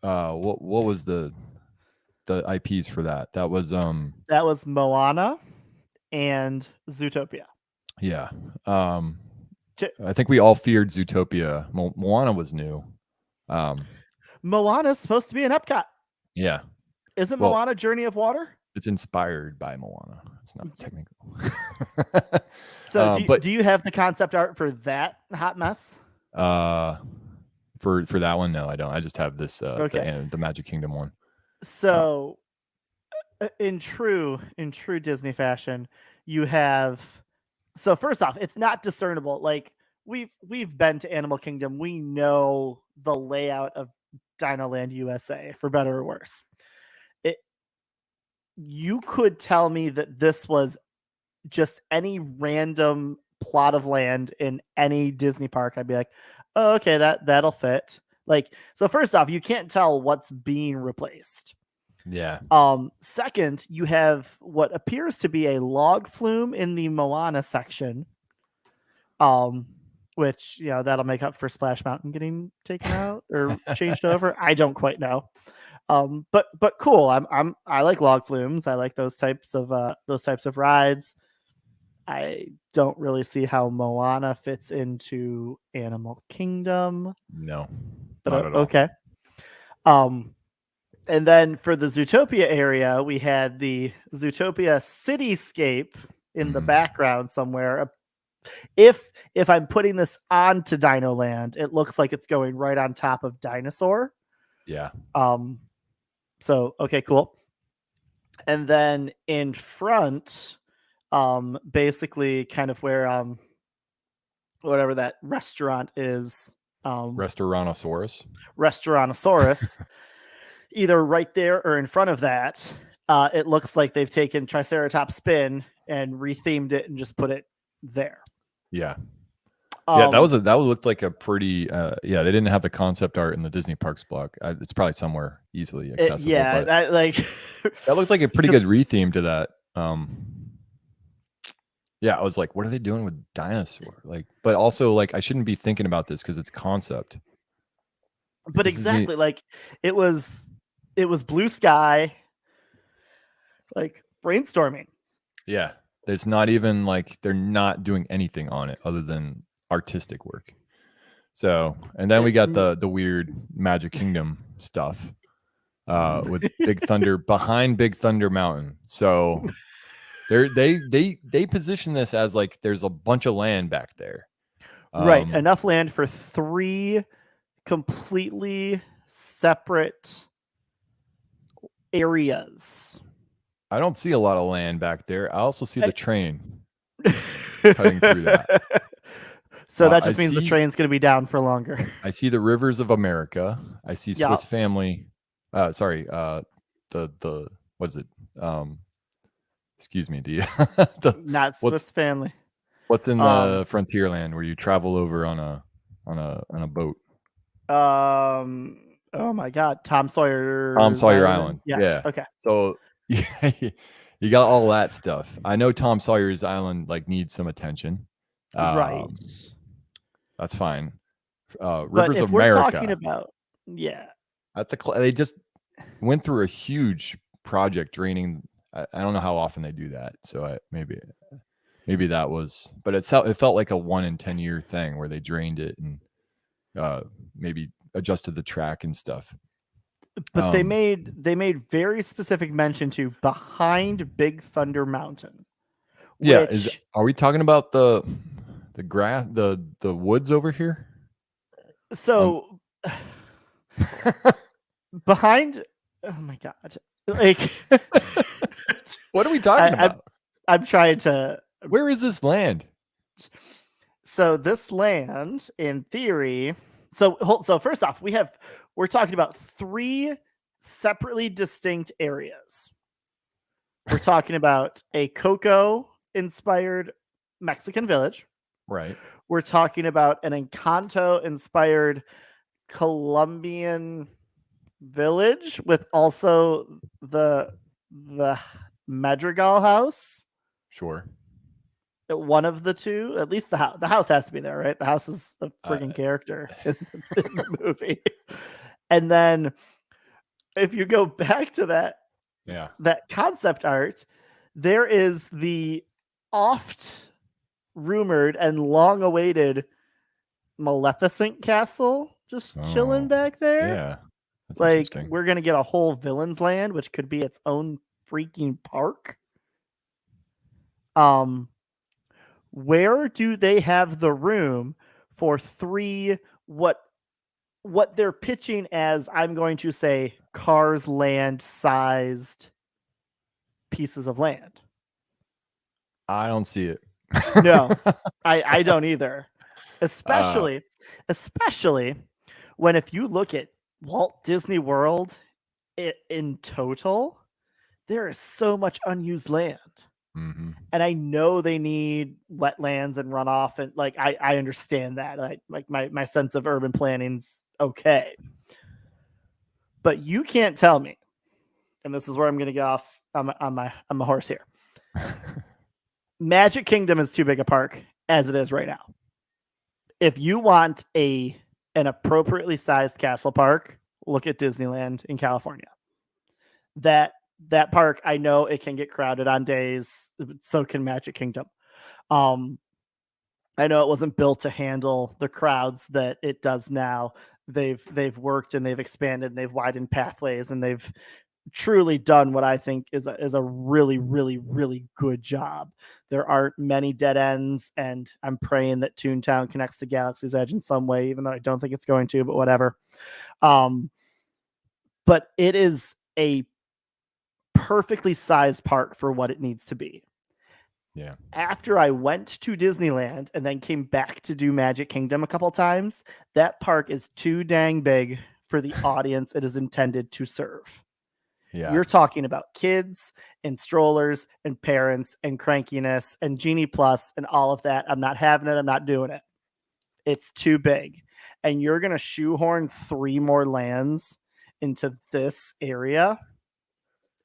what was the IPs for that? That was Moana and Zootopia. Yeah. I think we all feared Zootopia. Moana was new. Moana's supposed to be in Epcot. Yeah. Isn't Moana Journey of Water? It's inspired by Moana. It's not technical. So do you have the concept art for that hot mess? For that one, no, I don't. I just have this the Magic Kingdom one. So in true Disney fashion, you have, so first off, it's not discernible. Like, we've been to Animal Kingdom. We know the layout of Dinoland USA, for better or worse. You could tell me that this was just any random plot of land in any Disney park. I'd be like, oh, okay, that'll fit. Like, so first off, you can't tell what's being replaced. Yeah. Second, you have what appears to be a log flume in the Moana section. Which, that'll make up for Splash Mountain getting taken out or changed over. I don't quite know. But cool. I like log flumes. I like those types of rides. I don't really see how Moana fits into Animal Kingdom. No, but not at all. Okay. And then for the Zootopia area, we had the Zootopia cityscape in the background somewhere. If I'm putting this onto Dinoland, it looks like it's going right on top of Dinosaur. Yeah. So, okay, cool. And then in front, basically kind of where whatever that restaurant is, Restaurantosaurus, either right there or in front of that, it looks like they've taken Triceratops Spin and rethemed it and just put it there. Yeah. Yeah, that looked like a pretty they didn't have the concept art in the Disney Parks block. It's probably somewhere easily accessible. That looked like a pretty good retheme to that. Yeah, I was like, what are they doing with dinosaur? Like, but also, like, I shouldn't be thinking about this because it's concept. But exactly, like, it was blue sky, like, brainstorming. Yeah, there's not even, like, they're not doing anything on it other than artistic work. So, and then we got the weird Magic Kingdom stuff. with Big Thunder behind Big Thunder Mountain. So they position this as like there's a bunch of land back there. Right, enough land for 3 completely separate areas. I don't see a lot of land back there. I also see the train cutting through that. So that just means the train's going to be down for longer. I see the rivers of America. I see Swiss Family. The what is it? Excuse me. Not Swiss Family. What's in the Frontierland where you travel over on a boat? Oh my God, Tom Sawyer Island. Yes. Yeah. Okay. So you got all that stuff. I know Tom Sawyer's Island like needs some attention. Right. That's fine. Rivers of America. We're talking about they just went through a huge project draining. I don't know how often they do that. So maybe that was, but it felt like a 1 in 10 year thing where they drained it and maybe adjusted the track and stuff. But they made very specific mention to behind Big Thunder Mountain. Yeah, are we talking about the grass, the woods over here? So behind, oh my God, like what are we talking about? I'm trying to. Where is this land? So this land, in theory, so first off, we're talking about 3 separately distinct areas. We're talking about a Coco-inspired Mexican village. Right. We're talking about an Encanto-inspired Colombian village with also the Madrigal house. Sure. One of the 2, at least the house has to be there, right? The house is a freaking character in the movie. And then if you go back to that concept art, there is the oft rumored and long awaited Maleficent Castle just chilling back there. Yeah. That's like we're going to get a whole Villain's Land, which could be its own freaking park. Where do they have the room for 3 what they're pitching as, I'm going to say, Cars Land sized pieces of land? I don't see it. No, I don't either. Especially when, if you look at Walt Disney World in total, there is so much unused land. Mm-hmm. And I know they need wetlands and runoff, and like I understand that. Like my sense of urban planning's okay, but you can't tell me, and this is where I'm going to get off on my horse here. Magic Kingdom is too big a park as it is right now. If you want an appropriately sized castle park, look at Disneyland in California. That park, I know it can get crowded on days. So can Magic Kingdom. I know it wasn't built to handle the crowds that it does now. They've worked and they've expanded and they've widened pathways and they've truly done what I think is a really, really, really good job. There aren't many dead ends, and I'm praying that Toontown connects to Galaxy's Edge in some way, even though I don't think it's going to, but whatever. But it is a perfectly sized park for what it needs to be. Yeah. After I went to Disneyland and then came back to do Magic Kingdom a couple times, that park is too dang big for the audience it is intended to serve. Yeah. You're talking about kids and strollers and parents and crankiness and Genie Plus and all of that. I'm not having it. I'm not doing it. It's too big. And you're going to shoehorn 3 more lands into this area.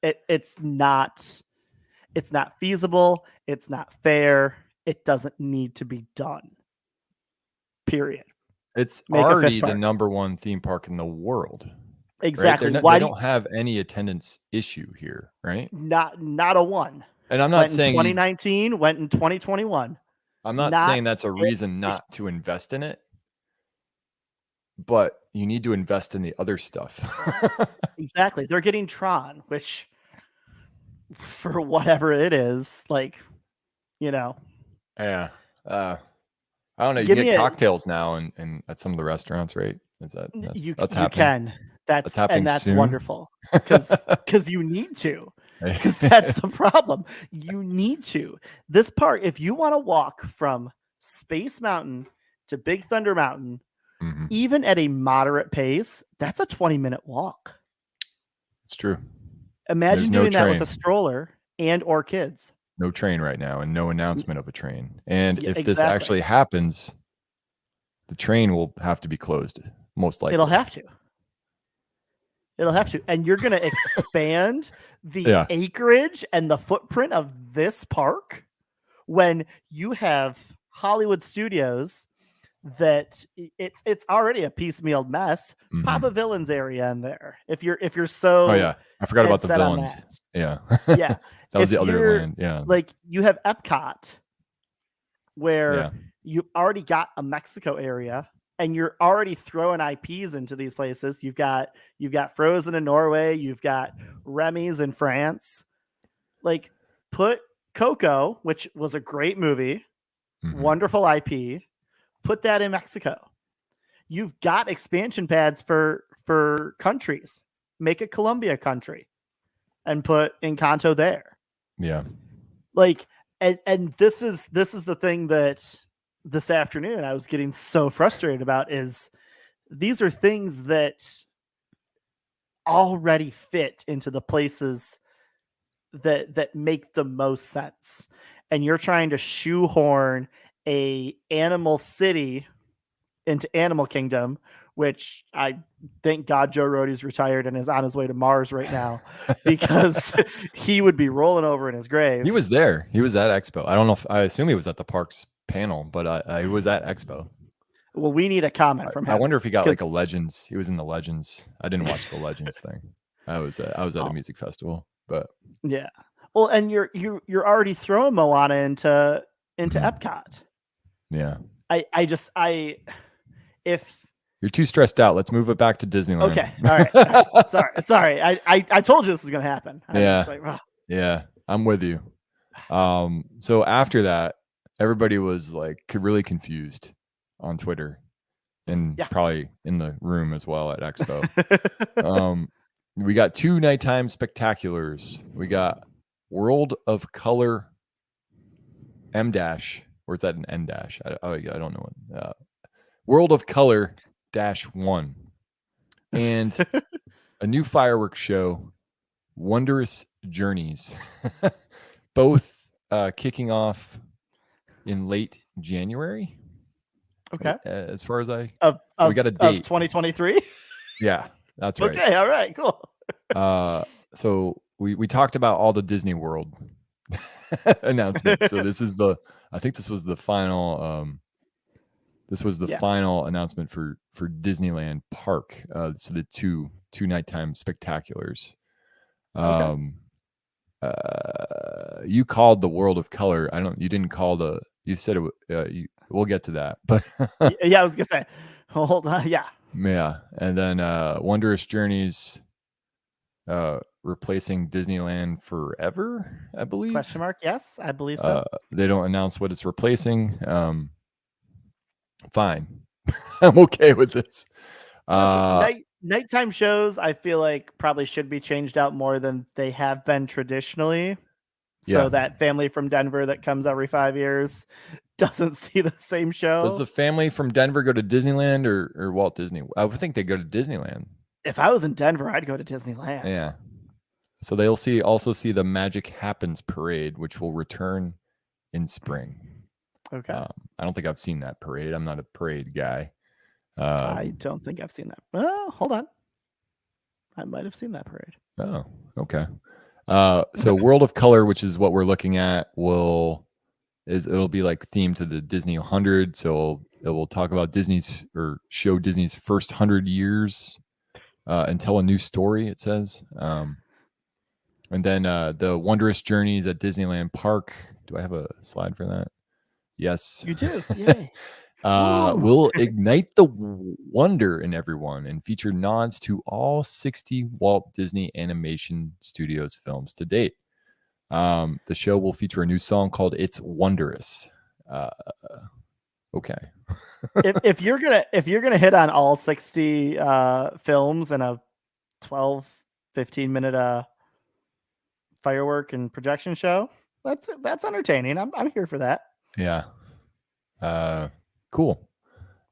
It's not feasible. It's not fair. It doesn't need to be done. Period. It's already the #1 theme park in the world. Exactly. Right? They don't have any attendance issue here, right? Not a one. And I'm not saying 2019 went in 2021. I'm not saying that's a reason not to invest in it. but you need to invest in the other stuff. Exactly. They're getting Tron, which for whatever it is, like, Yeah. I don't know. You can get cocktails now and at some of the restaurants, right? Is that that's happening? That's happening and that's soon? Wonderful because you need to. Because that's the problem. You need to. This park, if you want to walk from Space Mountain to Big Thunder Mountain, even at a moderate pace, that's a 20-minute walk. It's true. Imagine doing that with a stroller and or kids. No train right now and no announcement of a train. And if this actually happens, the train will have to be closed, most likely. It'll have to. And you're going to expand the acreage and the footprint of this park when you have Hollywood Studios that it's already a piecemealed mess. Pop a villains area in there. If you're so I forgot about the villains. Yeah. Yeah. That was the other land. Yeah. Like you have Epcot where you already got a Mexico area and you're already throwing IPs into these places. You've got Frozen in Norway, you've got Remy's in France. Like put Coco, which was a great movie, wonderful IP, put that in Mexico. You've got expansion pads for countries. Make a Colombia country and put Encanto there. Yeah. Like and this is the thing that this afternoon I was getting so frustrated about is these are things that already fit into the places that make the most sense. And you're trying to shoehorn a animal city into Animal Kingdom, which I thank God Joe Rohde's retired and is on his way to Mars right now because he would be rolling over in his grave. He was there. He was at Expo. I don't know I assume he was at the parks panel, but he was at Expo. Well, we need a comment from him. I wonder if he got like a Legends. He was in the Legends. I didn't watch the Legends thing. I was at a music festival, but yeah. Well, and you're already throwing Moana into Epcot. Yeah. If you're too stressed out, let's move it back to Disneyland. Okay. All right. Sorry. I told you this was going to happen. Yeah. I'm with you. So after that, everybody was like really confused on Twitter and probably in the room as well at Expo. We got 2 nighttime spectaculars. We got World of Color M dash, or is that an N dash? I don't know what. World of Color -1 and a new fireworks show, Wondrous Journeys, both kicking off in late January. Okay. As far as so we got a date. 2023. Yeah, that's right. Okay. All right. Cool. So we talked about all the Disney World announcements. So I think this was the final. This was the final announcement for Disneyland Park. So the two nighttime spectaculars. You called the World of Color. You didn't call you said it. We'll get to that, but yeah, I was gonna say, hold on. Yeah. And then Wondrous Journeys, replacing Disneyland Forever, I believe. Question mark? Yes, I believe so. They don't announce what it's replacing. Fine. I'm okay with this. Nighttime shows, I feel like probably should be changed out more than they have been traditionally. So that family from Denver that comes every 5 years doesn't see the same show. Does the family from Denver go to Disneyland or Walt Disney? I would think they go to Disneyland. If I was in Denver, I'd go to Disneyland. Yeah. So they'll also see the Magic Happens parade, which will return in spring. Okay. I don't think I've seen that parade. I'm not a parade guy. I don't think I've seen that. Hold on. I might have seen that parade. Oh, okay. So World of Color, which is what we're looking at, it'll be like themed to the Disney 100. So it will talk about show Disney's first 100 years and tell a new story, it says. And then the Wondrous Journeys at Disneyland Park. Do I have a slide for that? Yes. You do. Yay. will ignite the wonder in everyone and feature nods to all 60 Walt Disney Animation Studios films to date. The show will feature a new song called "It's Wondrous." Okay. if you're gonna hit on all 60 films in a 12-15 minute firework and projection show, that's entertaining. I'm here for that. Yeah. Cool.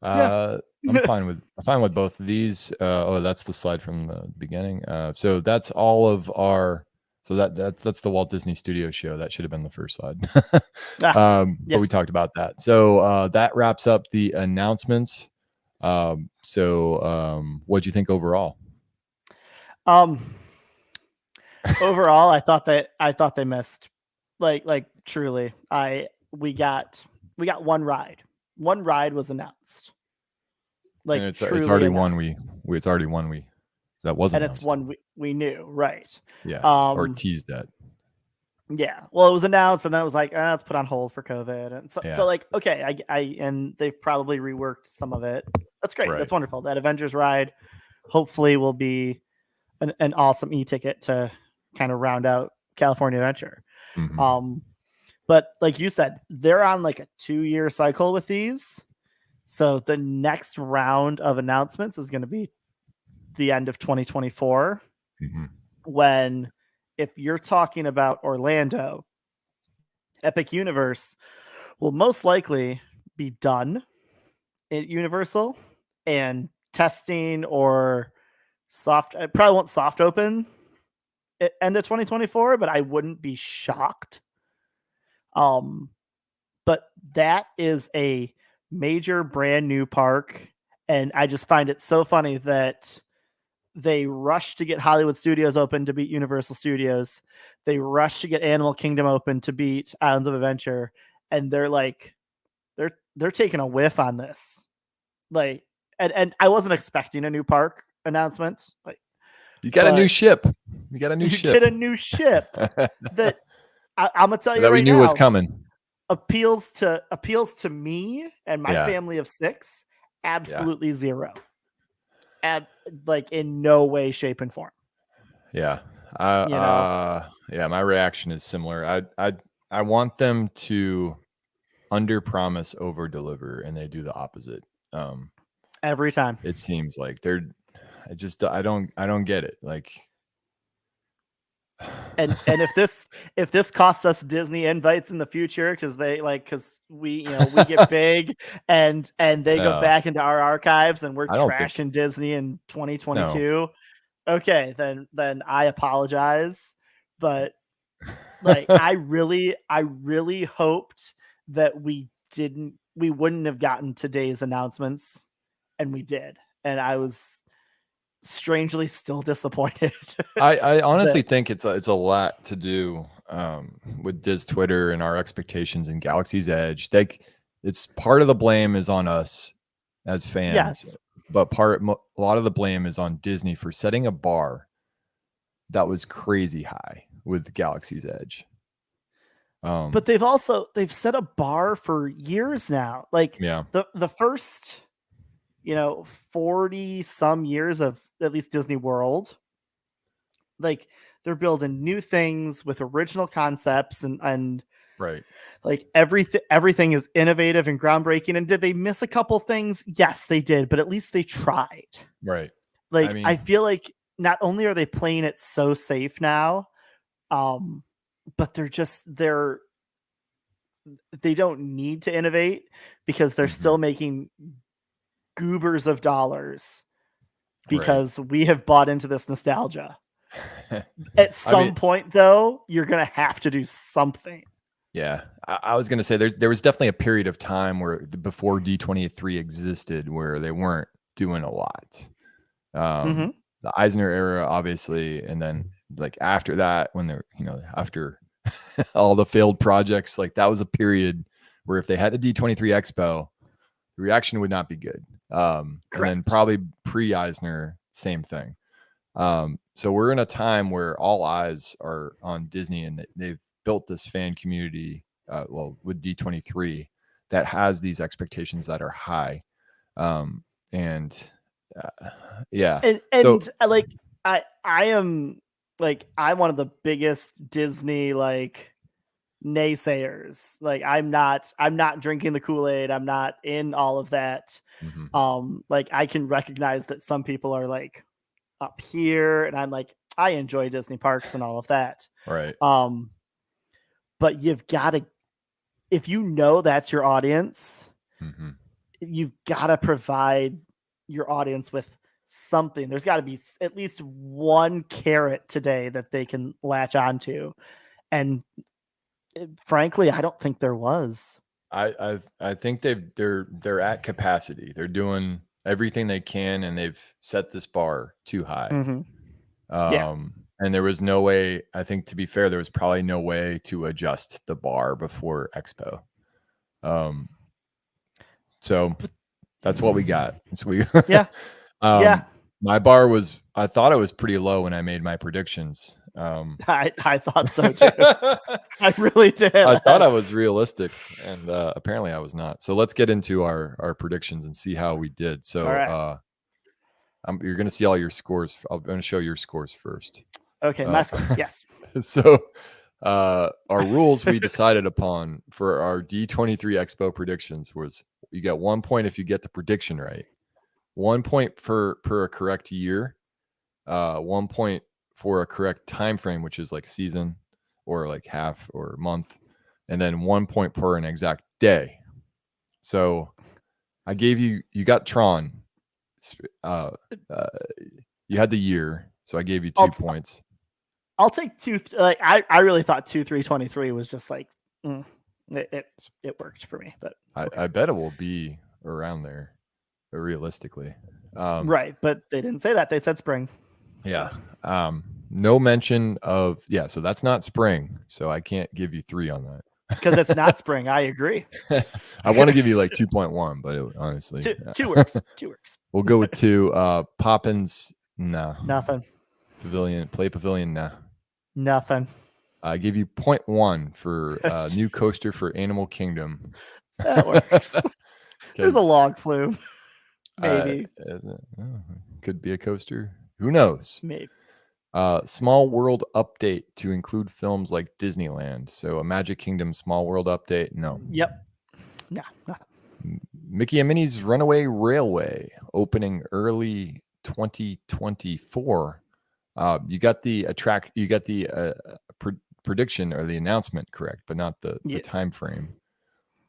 I'm fine with both of these. That's the slide from the beginning. So that's all of our. So that's the Walt Disney Studio show. That should have been the first slide. But we talked about that. So that wraps up the announcements. What'd you think overall? Overall, I thought they missed. Like truly. We got one ride. One ride was announced. Like and it's already announced. It's already one that wasn't, and it's one we knew, right? Yeah, or teased at. Yeah, well, it was announced, and then it was like, let's put on hold for COVID, and so like, okay, and they've probably reworked some of it. That's great. Right. That's wonderful. That Avengers ride, hopefully, will be an awesome e-ticket to kind of round out California Adventure. Mm-hmm. But like you said, they're on like a 2-year cycle with these, so the next round of announcements is going to be the end of 2024, when, if you're talking about Orlando, Epic Universe will most likely be done at Universal and testing or probably won't soft open at end of 2024, but I wouldn't be shocked. But that is a major brand new park, and I just find it so funny that they rushed to get Hollywood Studios open to beat Universal Studios. They rushed to get Animal Kingdom open to beat Islands of Adventure. And they're like, they're taking a whiff on this. Like, and I wasn't expecting a new park announcement. Like, you got a new ship. You got a new ship. Get a new ship that I'm gonna tell you that right we knew now, was coming. Appeals to me and my family of 6. Absolutely zero. Like in no way, shape, and form. Yeah. My reaction is similar. I want them to under promise, over deliver, and they do the opposite. Every time. It seems like I don't get it. Like, and if this costs us Disney invites in the future, because we get big and they go back into our archives and we're trashing Disney in 2022. No. Okay, then I apologize, but like I really hoped that we wouldn't have gotten today's announcements, and we did, and I was strangely still disappointed. I honestly think it's a lot to do with Diz Twitter and our expectations in Galaxy's Edge. It's part of the blame is on us as fans, but a lot of the blame is on Disney for setting a bar that was crazy high with Galaxy's Edge. But they've set a bar for years now. Like the first 40 some years of at least Disney World, like they're building new things with original concepts and right, like everything is innovative and groundbreaking. And did they miss a couple things? Yes, they did, but at least they tried. Right. Like I feel like not only are they playing it so safe now, but they don't need to innovate because they're still making goobers of dollars because we have bought into this nostalgia. At some point, though, you're going to have to do something. Yeah. I was going to say there was definitely a period of time before D23 existed where they weren't doing a lot. The Eisner era, obviously. And then like after that, when they're, after all the failed projects, like that was a period where if they had a D23 Expo, the reaction would not be good. And then probably pre-Eisner, same thing. So we're in a time where all eyes are on Disney, and they've built this fan community, with D23 that has these expectations that are high. And yeah. And like I am like I'm one of the biggest Disney like naysayers. Like I'm not drinking the Kool-Aid. I'm not in all of that. Like I can recognize that some people are like up here, and I'm like, I enjoy Disney parks and all of that. Right. But you've got to, if you know that's your audience, you've got to provide your audience with something. There's got to be at least one carrot today that they can latch onto. And frankly, I don't think there was. I think they're at capacity. They're doing everything they can, and they've set this bar too high. And there was no way, I think, to be fair, there was probably no way to adjust the bar before Expo. So that's what we got. So we my bar was, I thought it was pretty low when I made my predictions. I thought so too. I really did. I thought I was realistic, and apparently I was not. So let's get into our predictions and see how we did. So you're going to see all your scores. I'm going to show your scores first. Okay, my scores, yes. So our rules we decided upon for our D23 Expo predictions was you get 1 point if you get the prediction right, 1 point per a correct year, 1 point for a correct time frame, which is like season or like half or month, and then 1 point per an exact day. So I gave you got Tron. You had the year, so I gave you 2 points. I'll take 2. Like I really thought 2/3/23 was just like it worked for me, but I bet it will be around there, realistically. Right, but they didn't say that. They said spring. Yeah. No mention of so that's not spring, so I can't give you 3 on that. Because it's not spring. I agree. I want to give you like 2.1, but honestly, 2 works. 2 works. We'll go with 2. Poppins, no. Nothing. Play Pavilion, no. Nothing. I give you 0.1 for new coaster for Animal Kingdom. That works. There's a log flume. Maybe. Could be a coaster. Who knows? Maybe. Small World update to include films like Disneyland. So a Magic Kingdom Small World update. No. Yep. No. Mickey and Minnie's Runaway Railway opening early 2024. You got the prediction or the announcement correct, but not the time frame.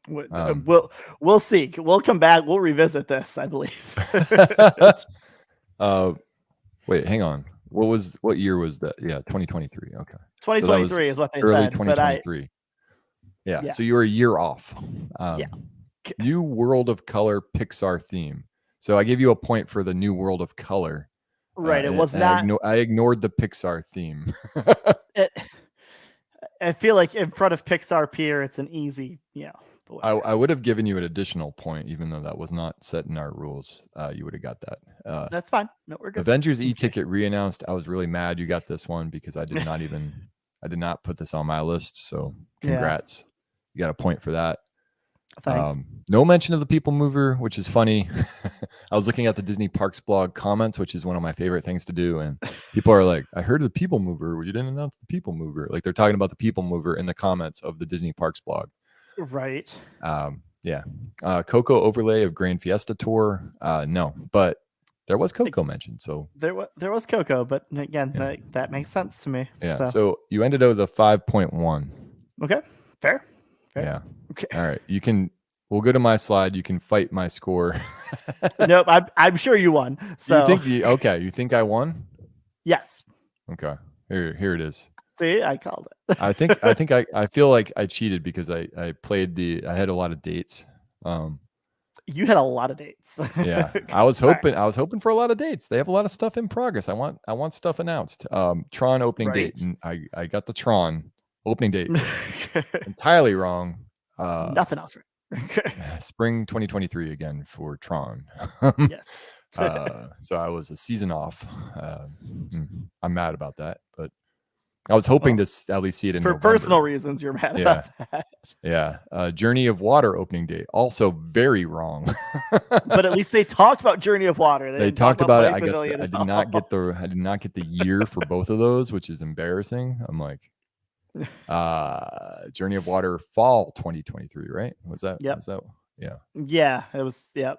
We'll see. We'll come back. We'll revisit this, I believe. Wait, hang on. What year was that? Yeah, 2023. Okay. 2023 is what they early said. 2023. Yeah. So you were a year off. New World of Color Pixar theme. So I gave you a point for the New World of Color. Right. It was not. I ignored the Pixar theme. I feel like in front of Pixar Pier, it's an easy, I would have given you an additional point, even though that was not set in our rules. You would have got that. That's fine. No, we're good. Avengers e-ticket re-announced. I was really mad you got this one because I did not put this on my list. So congrats. You got a point for that. Thanks. No mention of the People Mover, which is funny. I was looking at the Disney Parks blog comments, which is one of my favorite things to do. And people are like, I heard of the People Mover. You didn't announce the People Mover. Like they're talking about the People Mover in the comments of the Disney Parks blog. Right. Coco overlay of Grand Fiesta Tour. No, but there was Coco mentioned. So there was Coco, but again, that makes sense to me. Yeah. So you ended up with a 5.1. Okay. Fair. Yeah. Okay. All right. We'll go to my slide. You can fight my score. Nope. I'm sure you won. So you think I won? Yes. Okay. Here it is. See, I called it. I feel like I cheated because I had a lot of dates. You had a lot of dates. Yeah. I was hoping for a lot of dates. They have a lot of stuff in progress. I want stuff announced. Tron opening date. And I got the Tron opening date. Entirely wrong. Nothing else right. Spring 2023 again for Tron. Yes. So I was a season off. I'm mad about that, but I was hoping to at least see it in for November. personal reasons. You're mad about that. Yeah. Journey of Water opening date, also very wrong. But at least they talked about Journey of Water. They talked about it. I did not get the year for both of those, which is embarrassing. I'm like, Journey of Water fall 2023, right? Was that? Yep. Was that? Yeah. Yeah, it was. Yep.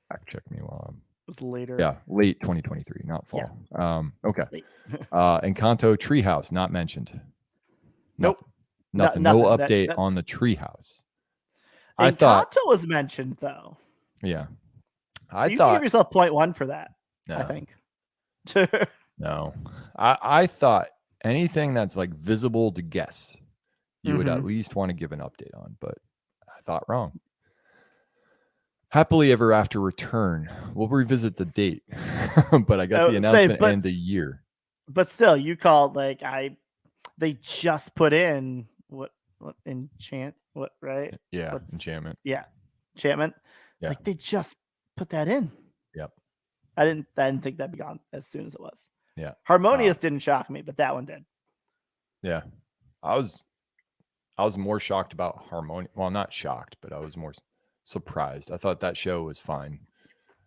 Fact check me while I'm. It was later. Yeah, late 2023, not fall. Yeah. Okay. Encanto Treehouse not mentioned. Nope. Nothing. No update on the Treehouse. I thought Encanto was mentioned though. Yeah. So you can give yourself 0.1 for that. No. I think. No. I thought anything that's like visible to guests, you would at least want to give an update on, but I thought wrong. Happily Ever After Return. We'll revisit the date, but I got the announcement and the year. But still, you called they just put in what enchant what right? Yeah, enchantment. Yeah, enchantment. Yeah, like they just put that in. Yep. I didn't think that'd be gone as soon as it was. Yeah. Harmonious didn't shock me, but that one did. Yeah, I was more shocked about Harmonious. Well, not shocked, but I was more surprised. I thought that show was fine,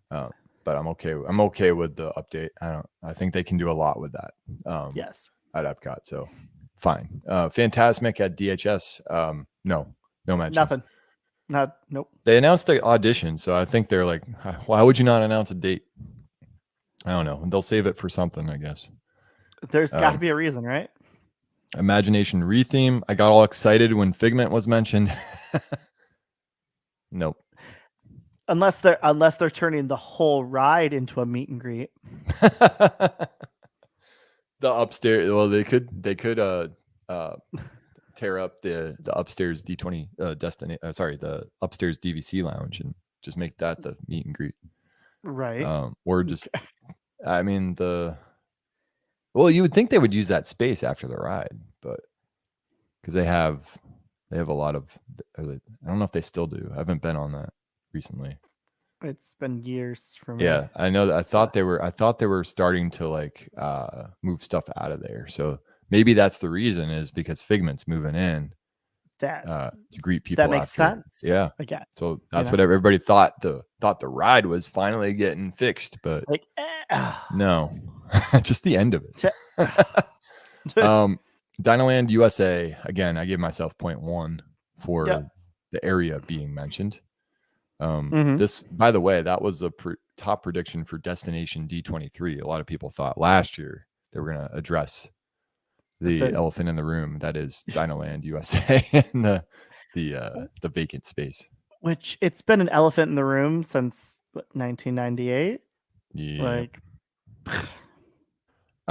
but I'm okay. I'm okay with the update. I think they can do a lot with that. Yes, at Epcot. So fine. Fantasmic at DHS. No mention. Nothing. Nope. They announced the audition, so I think they're like, why would you not announce a date? I don't know. They'll save it for something, I guess. There's got to be a reason, right? Imagination retheme. I got all excited when Figment was mentioned. Nope. Unless they're turning the whole ride into a meet and greet. The upstairs. Well, they could tear up the upstairs D20 the upstairs DVC lounge and just make that the meet and greet. Right. Or just I mean well, you would think they would use that space after the ride, but because they have a lot of, I don't know if they still do. I haven't been on that recently. It's been years for me. Yeah, I know that. I thought they were starting to like move stuff out of there. So maybe that's the reason, is because Figment's moving in to greet people. That makes sense. Yeah. Again. So that's what everybody thought. The ride was finally getting fixed, but like no, just the end of it. Dinoland USA, again, I gave myself 0.1 for the area being mentioned. This, by the way, that was a top prediction for Destination D23. A lot of people thought last year they were going to address the elephant in the room, that is Dinoland USA, and the vacant space. Which it's been an elephant in the room since 1998. Yeah.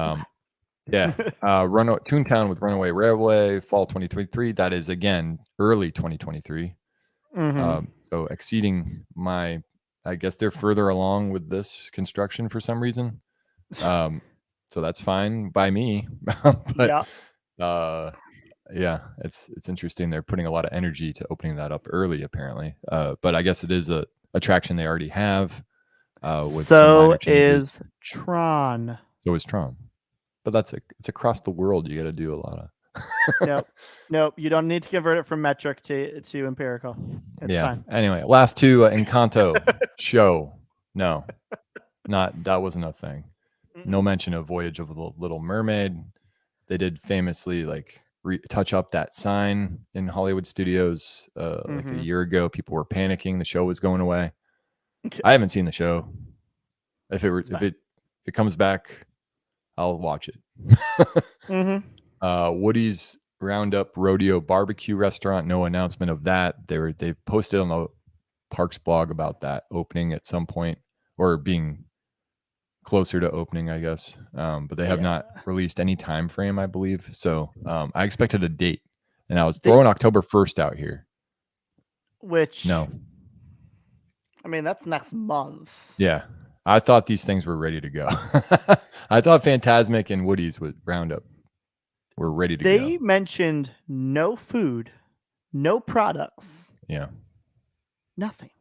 Toontown with Runaway Railway, fall 2023. That is again early 2023. So exceeding I guess they're further along with this construction for some reason. So that's fine by me. But it's interesting. They're putting a lot of energy to opening that up early, apparently. But I guess it is a attraction they already have. So is Tron. So is Tron. But it's across the world. You got to do a lot of. Nope. You don't need to convert it from metric to empirical. It's fine. Anyway, last two Encanto show. No, that wasn't a thing. No mention of Voyage of the Little Mermaid. They did famously touch up that sign in Hollywood Studios like a year ago. People were panicking. The show was going away. I haven't seen the show. If it comes back, I'll watch it. Woody's Roundup Rodeo Barbecue Restaurant. No announcement of that. They've posted on the Parks blog about that opening at some point, or being closer to opening, I guess. But they have not released any time frame, I believe. So I expected a date, and I was throwing October 1st out here. Which no, I mean that's next month. Yeah, I thought these things were ready to go. I thought Fantasmic and Woody's with Roundup were ready to go. They mentioned no food, no products. Yeah. Nothing.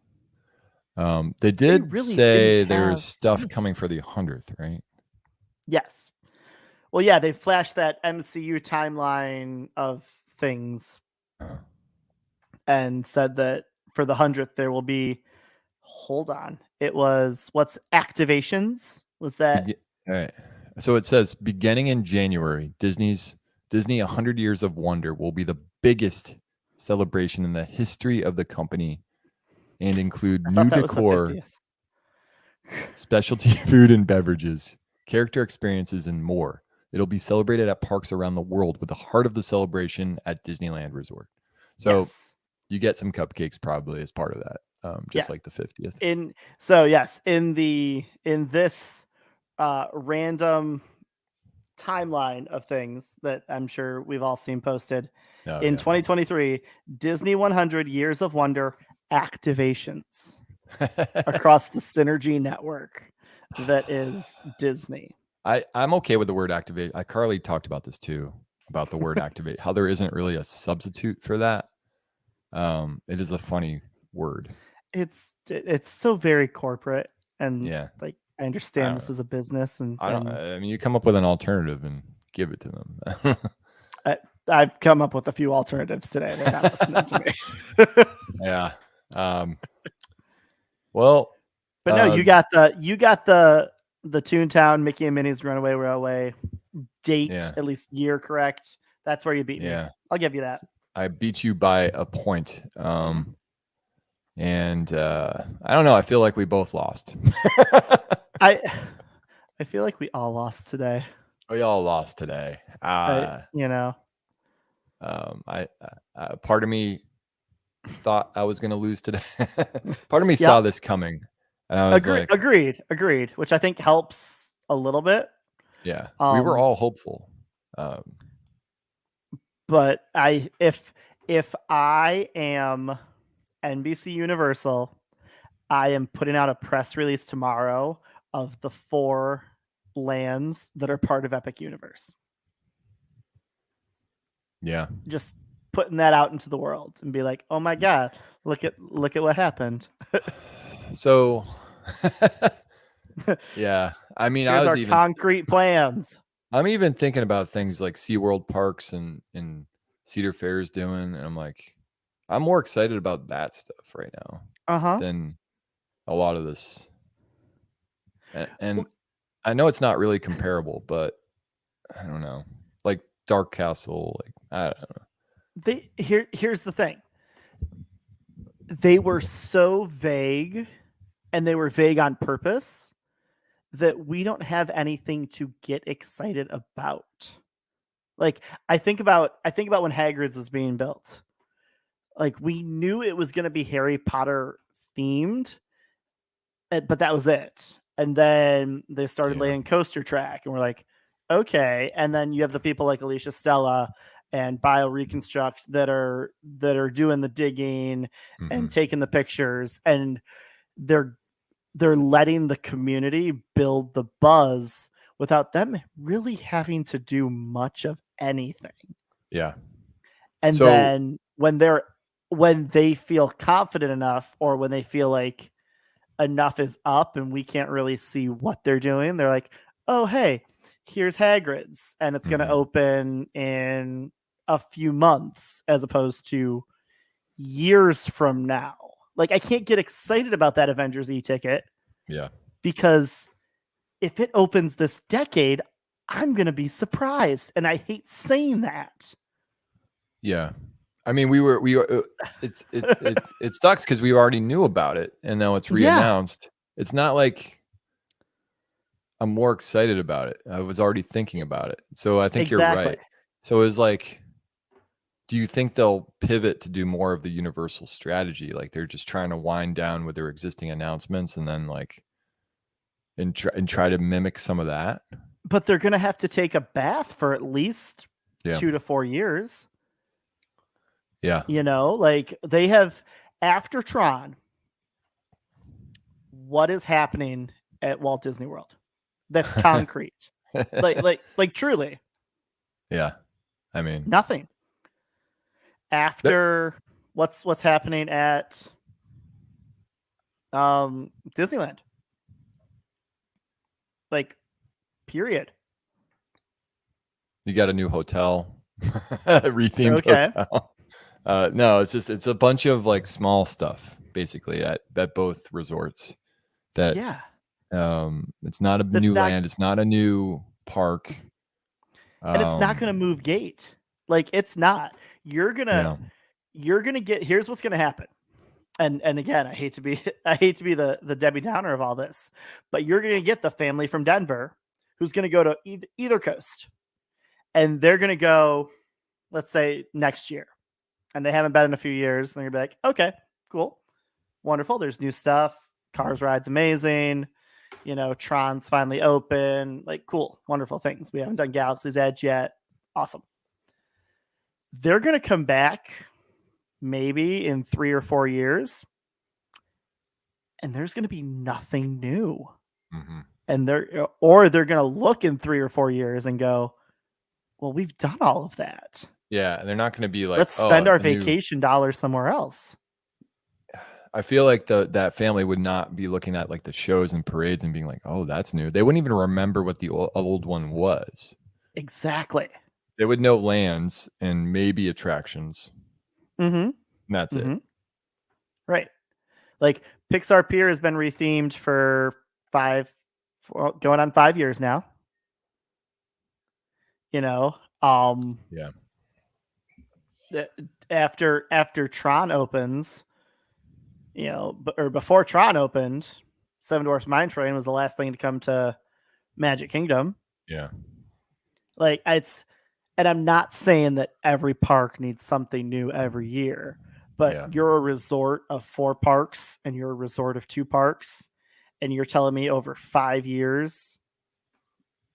They did say there was stuff coming for the 100th, right? Yes. Well, yeah, they flashed that MCU timeline of things and said that for the 100th there will be. Hold on, it was what's activations? Was that? All right. So it says beginning in January, Disney 100 Years of Wonder will be the biggest celebration in the history of the company and include I new thought that was the decor, 50th. specialty food and beverages, character experiences, and more. It'll be celebrated at parks around the world with the heart of the celebration at Disneyland Resort. So Yes. you get some cupcakes probably as part of that, just like the 50th. In this random timeline of things that I'm sure we've all seen posted in 2023, Disney 100 Years of Wonder activations across the Synergy network that is Disney. I'm okay with the word activate. Carly talked about this too, about the word activate, how there isn't really a substitute for that. It is a funny word. It's so very corporate, and like I understand this is a business, and I mean, you come up with an alternative and give it to them. I've come up with a few alternatives today. They're not listening to me. Yeah. Well, but no, you got the Toontown Mickey and Minnie's Runaway Railway date, at least year correct. That's where you beat me. I'll give you that. I beat you by a point. And I don't know. I feel like we both lost. I feel like we all lost today. We all lost today. You know. I part of me thought I was going to lose today. Part of me saw this coming. And I was agreed, which I think helps a little bit. Yeah. We were all hopeful. But if I am NBC Universal, I am putting out a press release tomorrow of the 4 lands that are part of Epic Universe. Yeah. Just putting that out into the world and be like, "Oh my god, look at what happened." So yeah. I mean, here's our concrete plans. I'm even thinking about things like SeaWorld parks and Cedar Fair is doing, and I'm like, I'm more excited about that stuff right now than a lot of this. And I know it's not really comparable, but I don't know. Like Dark Castle, like I don't know. Here's the thing. They were so vague, and they were vague on purpose, that we don't have anything to get excited about. Like I think about when Hagrid's was being built. Like we knew it was going to be Harry Potter themed, but that was it. And then they started laying coaster track, and we're like, okay. And then you have the people like Alicia Stella and BioReconstruct that are doing the digging and taking the pictures, and they're letting the community build the buzz without them really having to do much of anything. Yeah. And then when they feel confident enough, or when they feel like enough is up and we can't really see what they're doing, they're like, oh, hey, here's Hagrid's, and it's going to open in a few months as opposed to years from now. Like I can't get excited about that Avengers e-ticket. Yeah. Because if it opens this decade, I'm going to be surprised. And I hate saying that. Yeah. I mean, it sucks because we already knew about it, and now it's reannounced. It's not like I'm more excited about it. I was already thinking about it. So I think you're right. So it's like, do you think they'll pivot to do more of the Universal strategy? Like they're just trying to wind down with their existing announcements and then like, and try to mimic some of that? But they're going to have to take a bath for at least 2 to 4 years. Yeah. You know, like they have, after Tron, what is happening at Walt Disney World? That's concrete. like truly. Yeah. I mean, nothing. After what's happening at Disneyland. Like period. You got a new hotel, rethemed Okay. hotel. No, it's a bunch of like small stuff basically at both resorts. That it's not a new land, it's not a new park, and it's not going to move gate. Like it's not. You're gonna get. Here's what's gonna happen. And again, I hate to be the Debbie Downer of all this, but you're gonna get the family from Denver who's gonna go to either coast, and they're gonna go, let's say next year, and they haven't been in a few years. And they're gonna be like, okay, cool, wonderful. There's new stuff. Cars ride's amazing. You know, Tron's finally open. Like, cool, wonderful things. We haven't done Galaxy's Edge yet. Awesome. They're gonna come back maybe in 3 or 4 years, and there's going to be nothing new. And they're going to look in 3 or 4 years and go, well, we've done all of that. Yeah. And they're not going to be like, let's spend our vacation dollars somewhere else. I feel like that family would not be looking at like the shows and parades and being like, oh, that's new. They wouldn't even remember what the old one was. Exactly. They would know lands and maybe attractions. And that's it. Right. Like Pixar Pier has been rethemed for going on 5 years now. You know, after Tron opens, you know, or before Tron opened, Seven Dwarfs Mine Train was the last thing to come to Magic Kingdom. Yeah. Like and I'm not saying that every park needs something new every year, but you're a resort of 4 parks and you're a resort of 2 parks, and you're telling me over 5 years,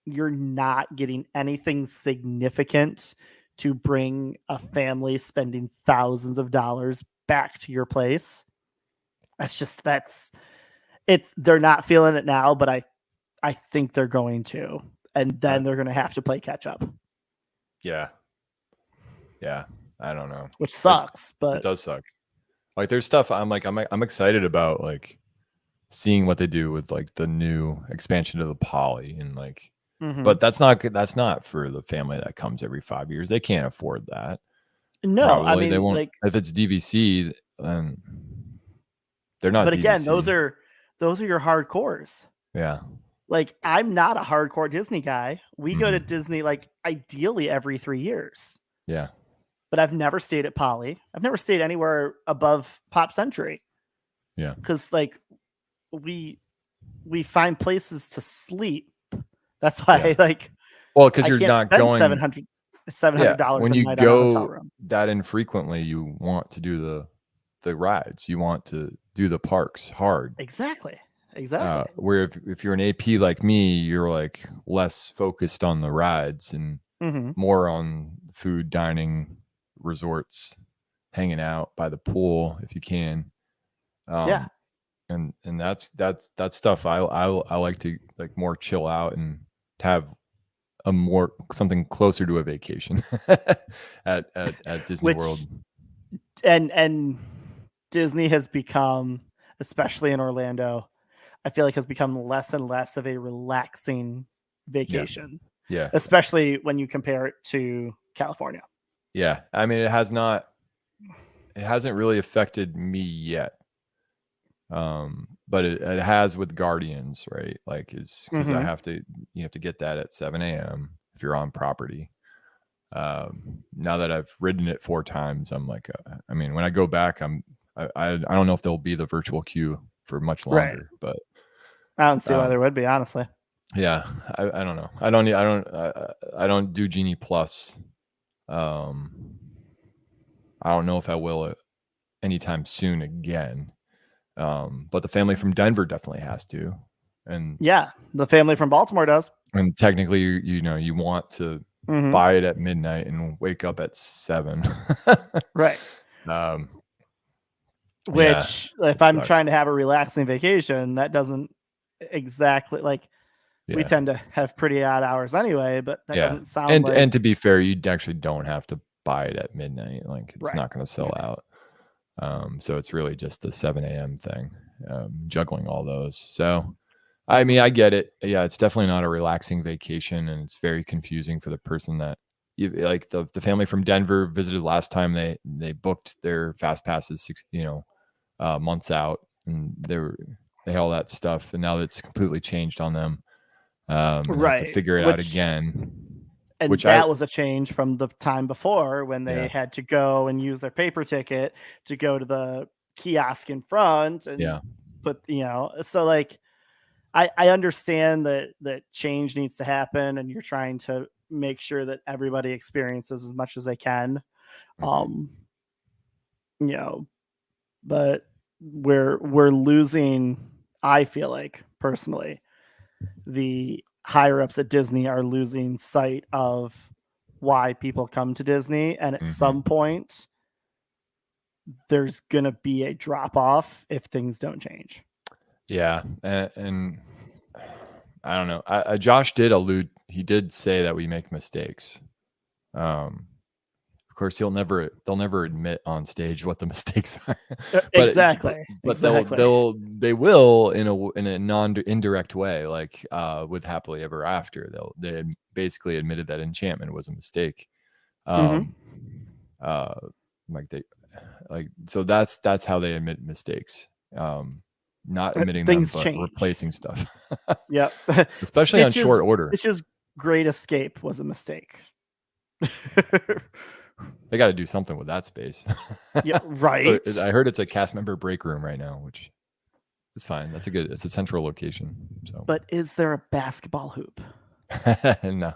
you're not getting anything significant to bring a family spending thousands of dollars back to your place. They're not feeling it now, but I think they're going to, and then they're going to have to play catch up. Yeah. I don't know. Which sucks, but it does suck. Like there's stuff I'm excited about, like seeing what they do with like the new expansion of the Poly and like, but that's not for the family that comes every 5 years. They can't afford that. No, probably. I mean, they won't. Like, if it's DVC, then they're not. But again, DVC. those are your hardcores. Yeah. Like I'm not a hardcore Disney guy. We go to Disney like ideally every 3 years. Yeah. But I've never stayed at Poly. I've never stayed anywhere above Pop Century. Yeah. Because like we find places to sleep. That's why because you're not going $700 when a you night go on a hotel room. That infrequently. You want to do the rides. You want to do the parks hard. Exactly. Where if you're an AP like me, you're like less focused on the rides and more on food, dining, resorts, hanging out by the pool if you can. And that's stuff I like to like more chill out and have something closer to a vacation at Disney World. And Disney has become, especially in Orlando, I feel like has become less and less of a relaxing vacation. Yeah. Especially when you compare it to California. Yeah. I mean, it hasn't really affected me yet. But it has with Guardians, right? Like because you have to get that at 7 a.m. if you're on property. Now that I've ridden it 4 times, I'm like, I mean, when I go back, I don't know if there'll be the virtual queue for much longer, but I don't see why there would be, honestly. Yeah, I don't know. I don't do Genie Plus. I don't know if I will anytime soon again. But the family from Denver definitely has to, and the family from Baltimore does. And technically, you want to buy it at midnight and wake up at 7. Right. Which, if I'm trying to have a relaxing vacation, that doesn't exactly we tend to have pretty odd hours anyway, but that doesn't sound and to be fair, you actually don't have to buy it at midnight. Like it's not going to sell out. So it's really just the 7 a.m. thing, juggling all those. So I mean, I get it. Yeah, it's definitely not a relaxing vacation, and it's very confusing for the person that like the family from Denver visited last time. They booked their fast passes, months out, and they had all that stuff, and now it's completely changed on them, and have to figure it out again. And that was a change from the time before when they had to go and use their paper ticket to go to the kiosk in front and put, so like, I understand that change needs to happen and you're trying to make sure that everybody experiences as much as they can. But we're losing, I feel like personally, the higher ups at Disney are losing sight of why people come to Disney. And at some point, there's going to be a drop off if things don't change. Yeah. And I don't know. Josh did he did say that we make mistakes. Of course, they'll never admit on stage what the mistakes are. Exactly. They will in a indirect way, like with Happily Ever After. They basically admitted that enchantment was a mistake. So that's how they admit mistakes. Not admitting things them, but change. Replacing stuff. Yep. Especially on short order. Stitch's Great Escape was a mistake. They got to do something with that space. Yeah, right. So I heard it's a cast member break room right now, which is fine. It's a central location. So, but is there a basketball hoop? No.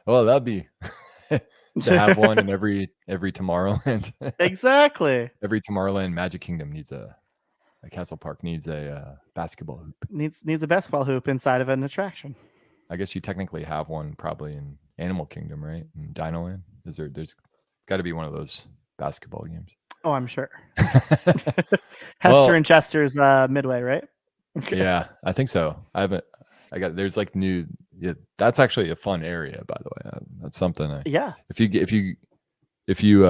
Well, that'd be to have one in every Tomorrowland. Exactly. Every Tomorrowland Magic Kingdom needs a Castle Park needs a basketball hoop. Needs a basketball hoop inside of an attraction. I guess you technically have one probably in Animal Kingdom, right? In Dinoland. There's got to be one of those basketball games. Oh, I'm sure. Hester and Chester's Midway, right? Okay. Yeah, I think so. There's like new. Yeah, that's actually a fun area, by the way. That's something. If you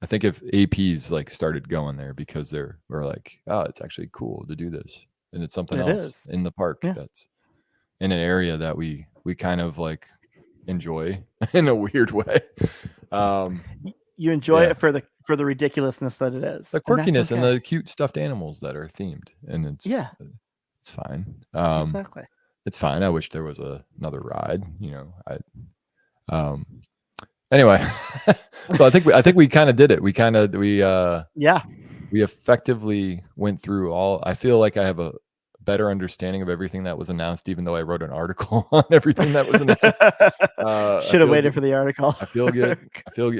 I think if APs like started going there because we're like, oh, it's actually cool to do this, and it's something else in the park that's in an area that we kind of like enjoy in a weird way. You enjoy it for the ridiculousness that it is, the quirkiness and the cute stuffed animals that are themed, and it's fine. Exactly, it's fine. I wish there was another ride. Anyway, so I think we kind of did it. We effectively went through all. I feel like I have a better understanding of everything that was announced, even though I wrote an article on everything that was announced. Should have waited for the article. I feel good.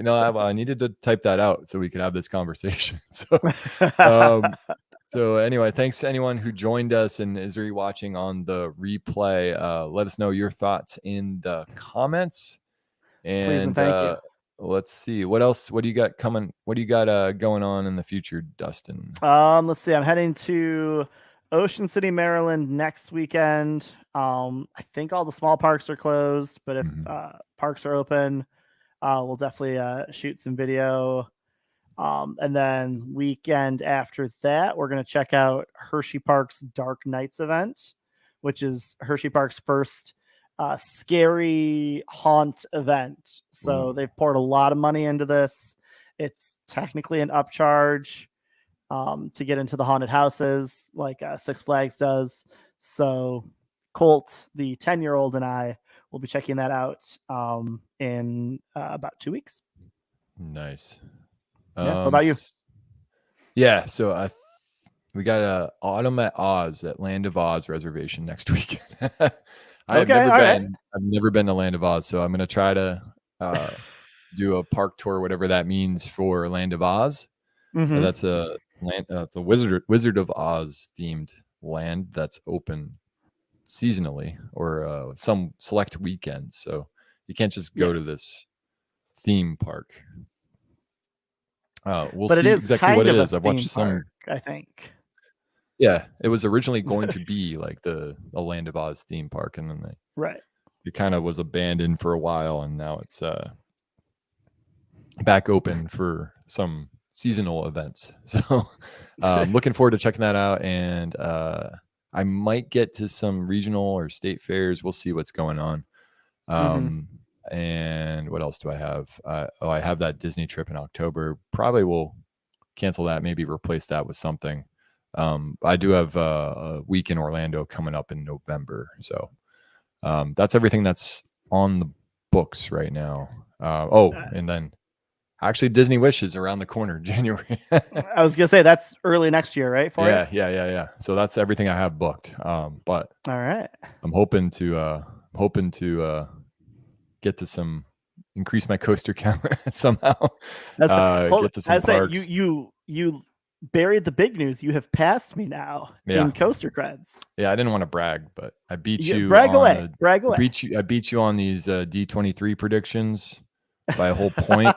No, I needed to type that out so we could have this conversation. So anyway, thanks to anyone who joined us and is rewatching on the replay. Let us know your thoughts in the comments. And please and thank you. Let's see what else. What do you got coming? What do you got going on in the future, Dustin? Let's see. I'm heading to Ocean City, Maryland next weekend. I think all the small parks are closed, but if parks are open, we'll definitely shoot some video. And then weekend after that, we're going to check out Hershey Park's Dark Nights event, which is Hershey Park's first scary haunt event. So they've poured a lot of money into this. It's technically an upcharge to get into the haunted houses like Six Flags does. So Colt, the 10-year-old, and I will be checking that out in about 2 weeks. Nice. What about you? Yeah, so we got a Autumn at Oz at Land of Oz reservation next week. I've never been to Land of Oz, so I'm gonna try to do a park tour, whatever that means, for Land of Oz. So that's it's a Wizard of Oz themed land that's open seasonally or some select weekends. So you can't just go to this theme park. We'll see exactly what it is. I've watched some. I think. Yeah, it was originally going to be like a Land of Oz theme park, and then it kind of was abandoned for a while, and now it's back open for some seasonal events. So looking forward to checking that out, and I might get to some regional or state fairs. We'll see what's going on. And what else do I have? I have that Disney trip in October. Probably will cancel that, maybe replace that with something. I do have a week in Orlando coming up in November. So that's everything that's on the books right now. And then actually Disney Wish is around the corner, January. I was gonna say that's early next year, right? Yeah. So that's everything I have booked. But all right, I'm hoping to get to increase my coaster count somehow. Get to some parks. You buried the big news. You have passed me now in coaster creds. Yeah, I didn't want to brag, but I beat you. Brag away. I beat you on these D23 predictions by a whole point.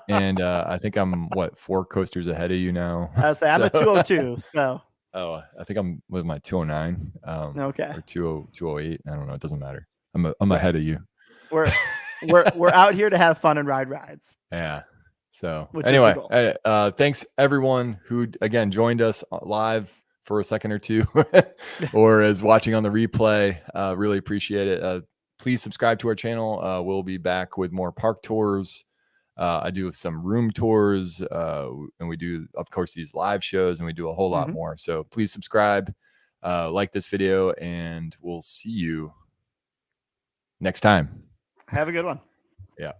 And I think I'm 4 coasters ahead of you now. I'm at 202. So. Oh, I think I'm with my 209. Okay. Or 208. I don't know. It doesn't matter. I'm ahead of you. We're out here to have fun and ride rides. Yeah. So anyway, thanks everyone who again joined us live for a second or two, or is watching on the replay. Really appreciate it. Please subscribe to our channel. We'll be back with more park tours. I do some room tours, and we do, of course, these live shows, and we do a whole lot more. So please subscribe, like this video, and we'll see you next time. Have a good one. Yeah.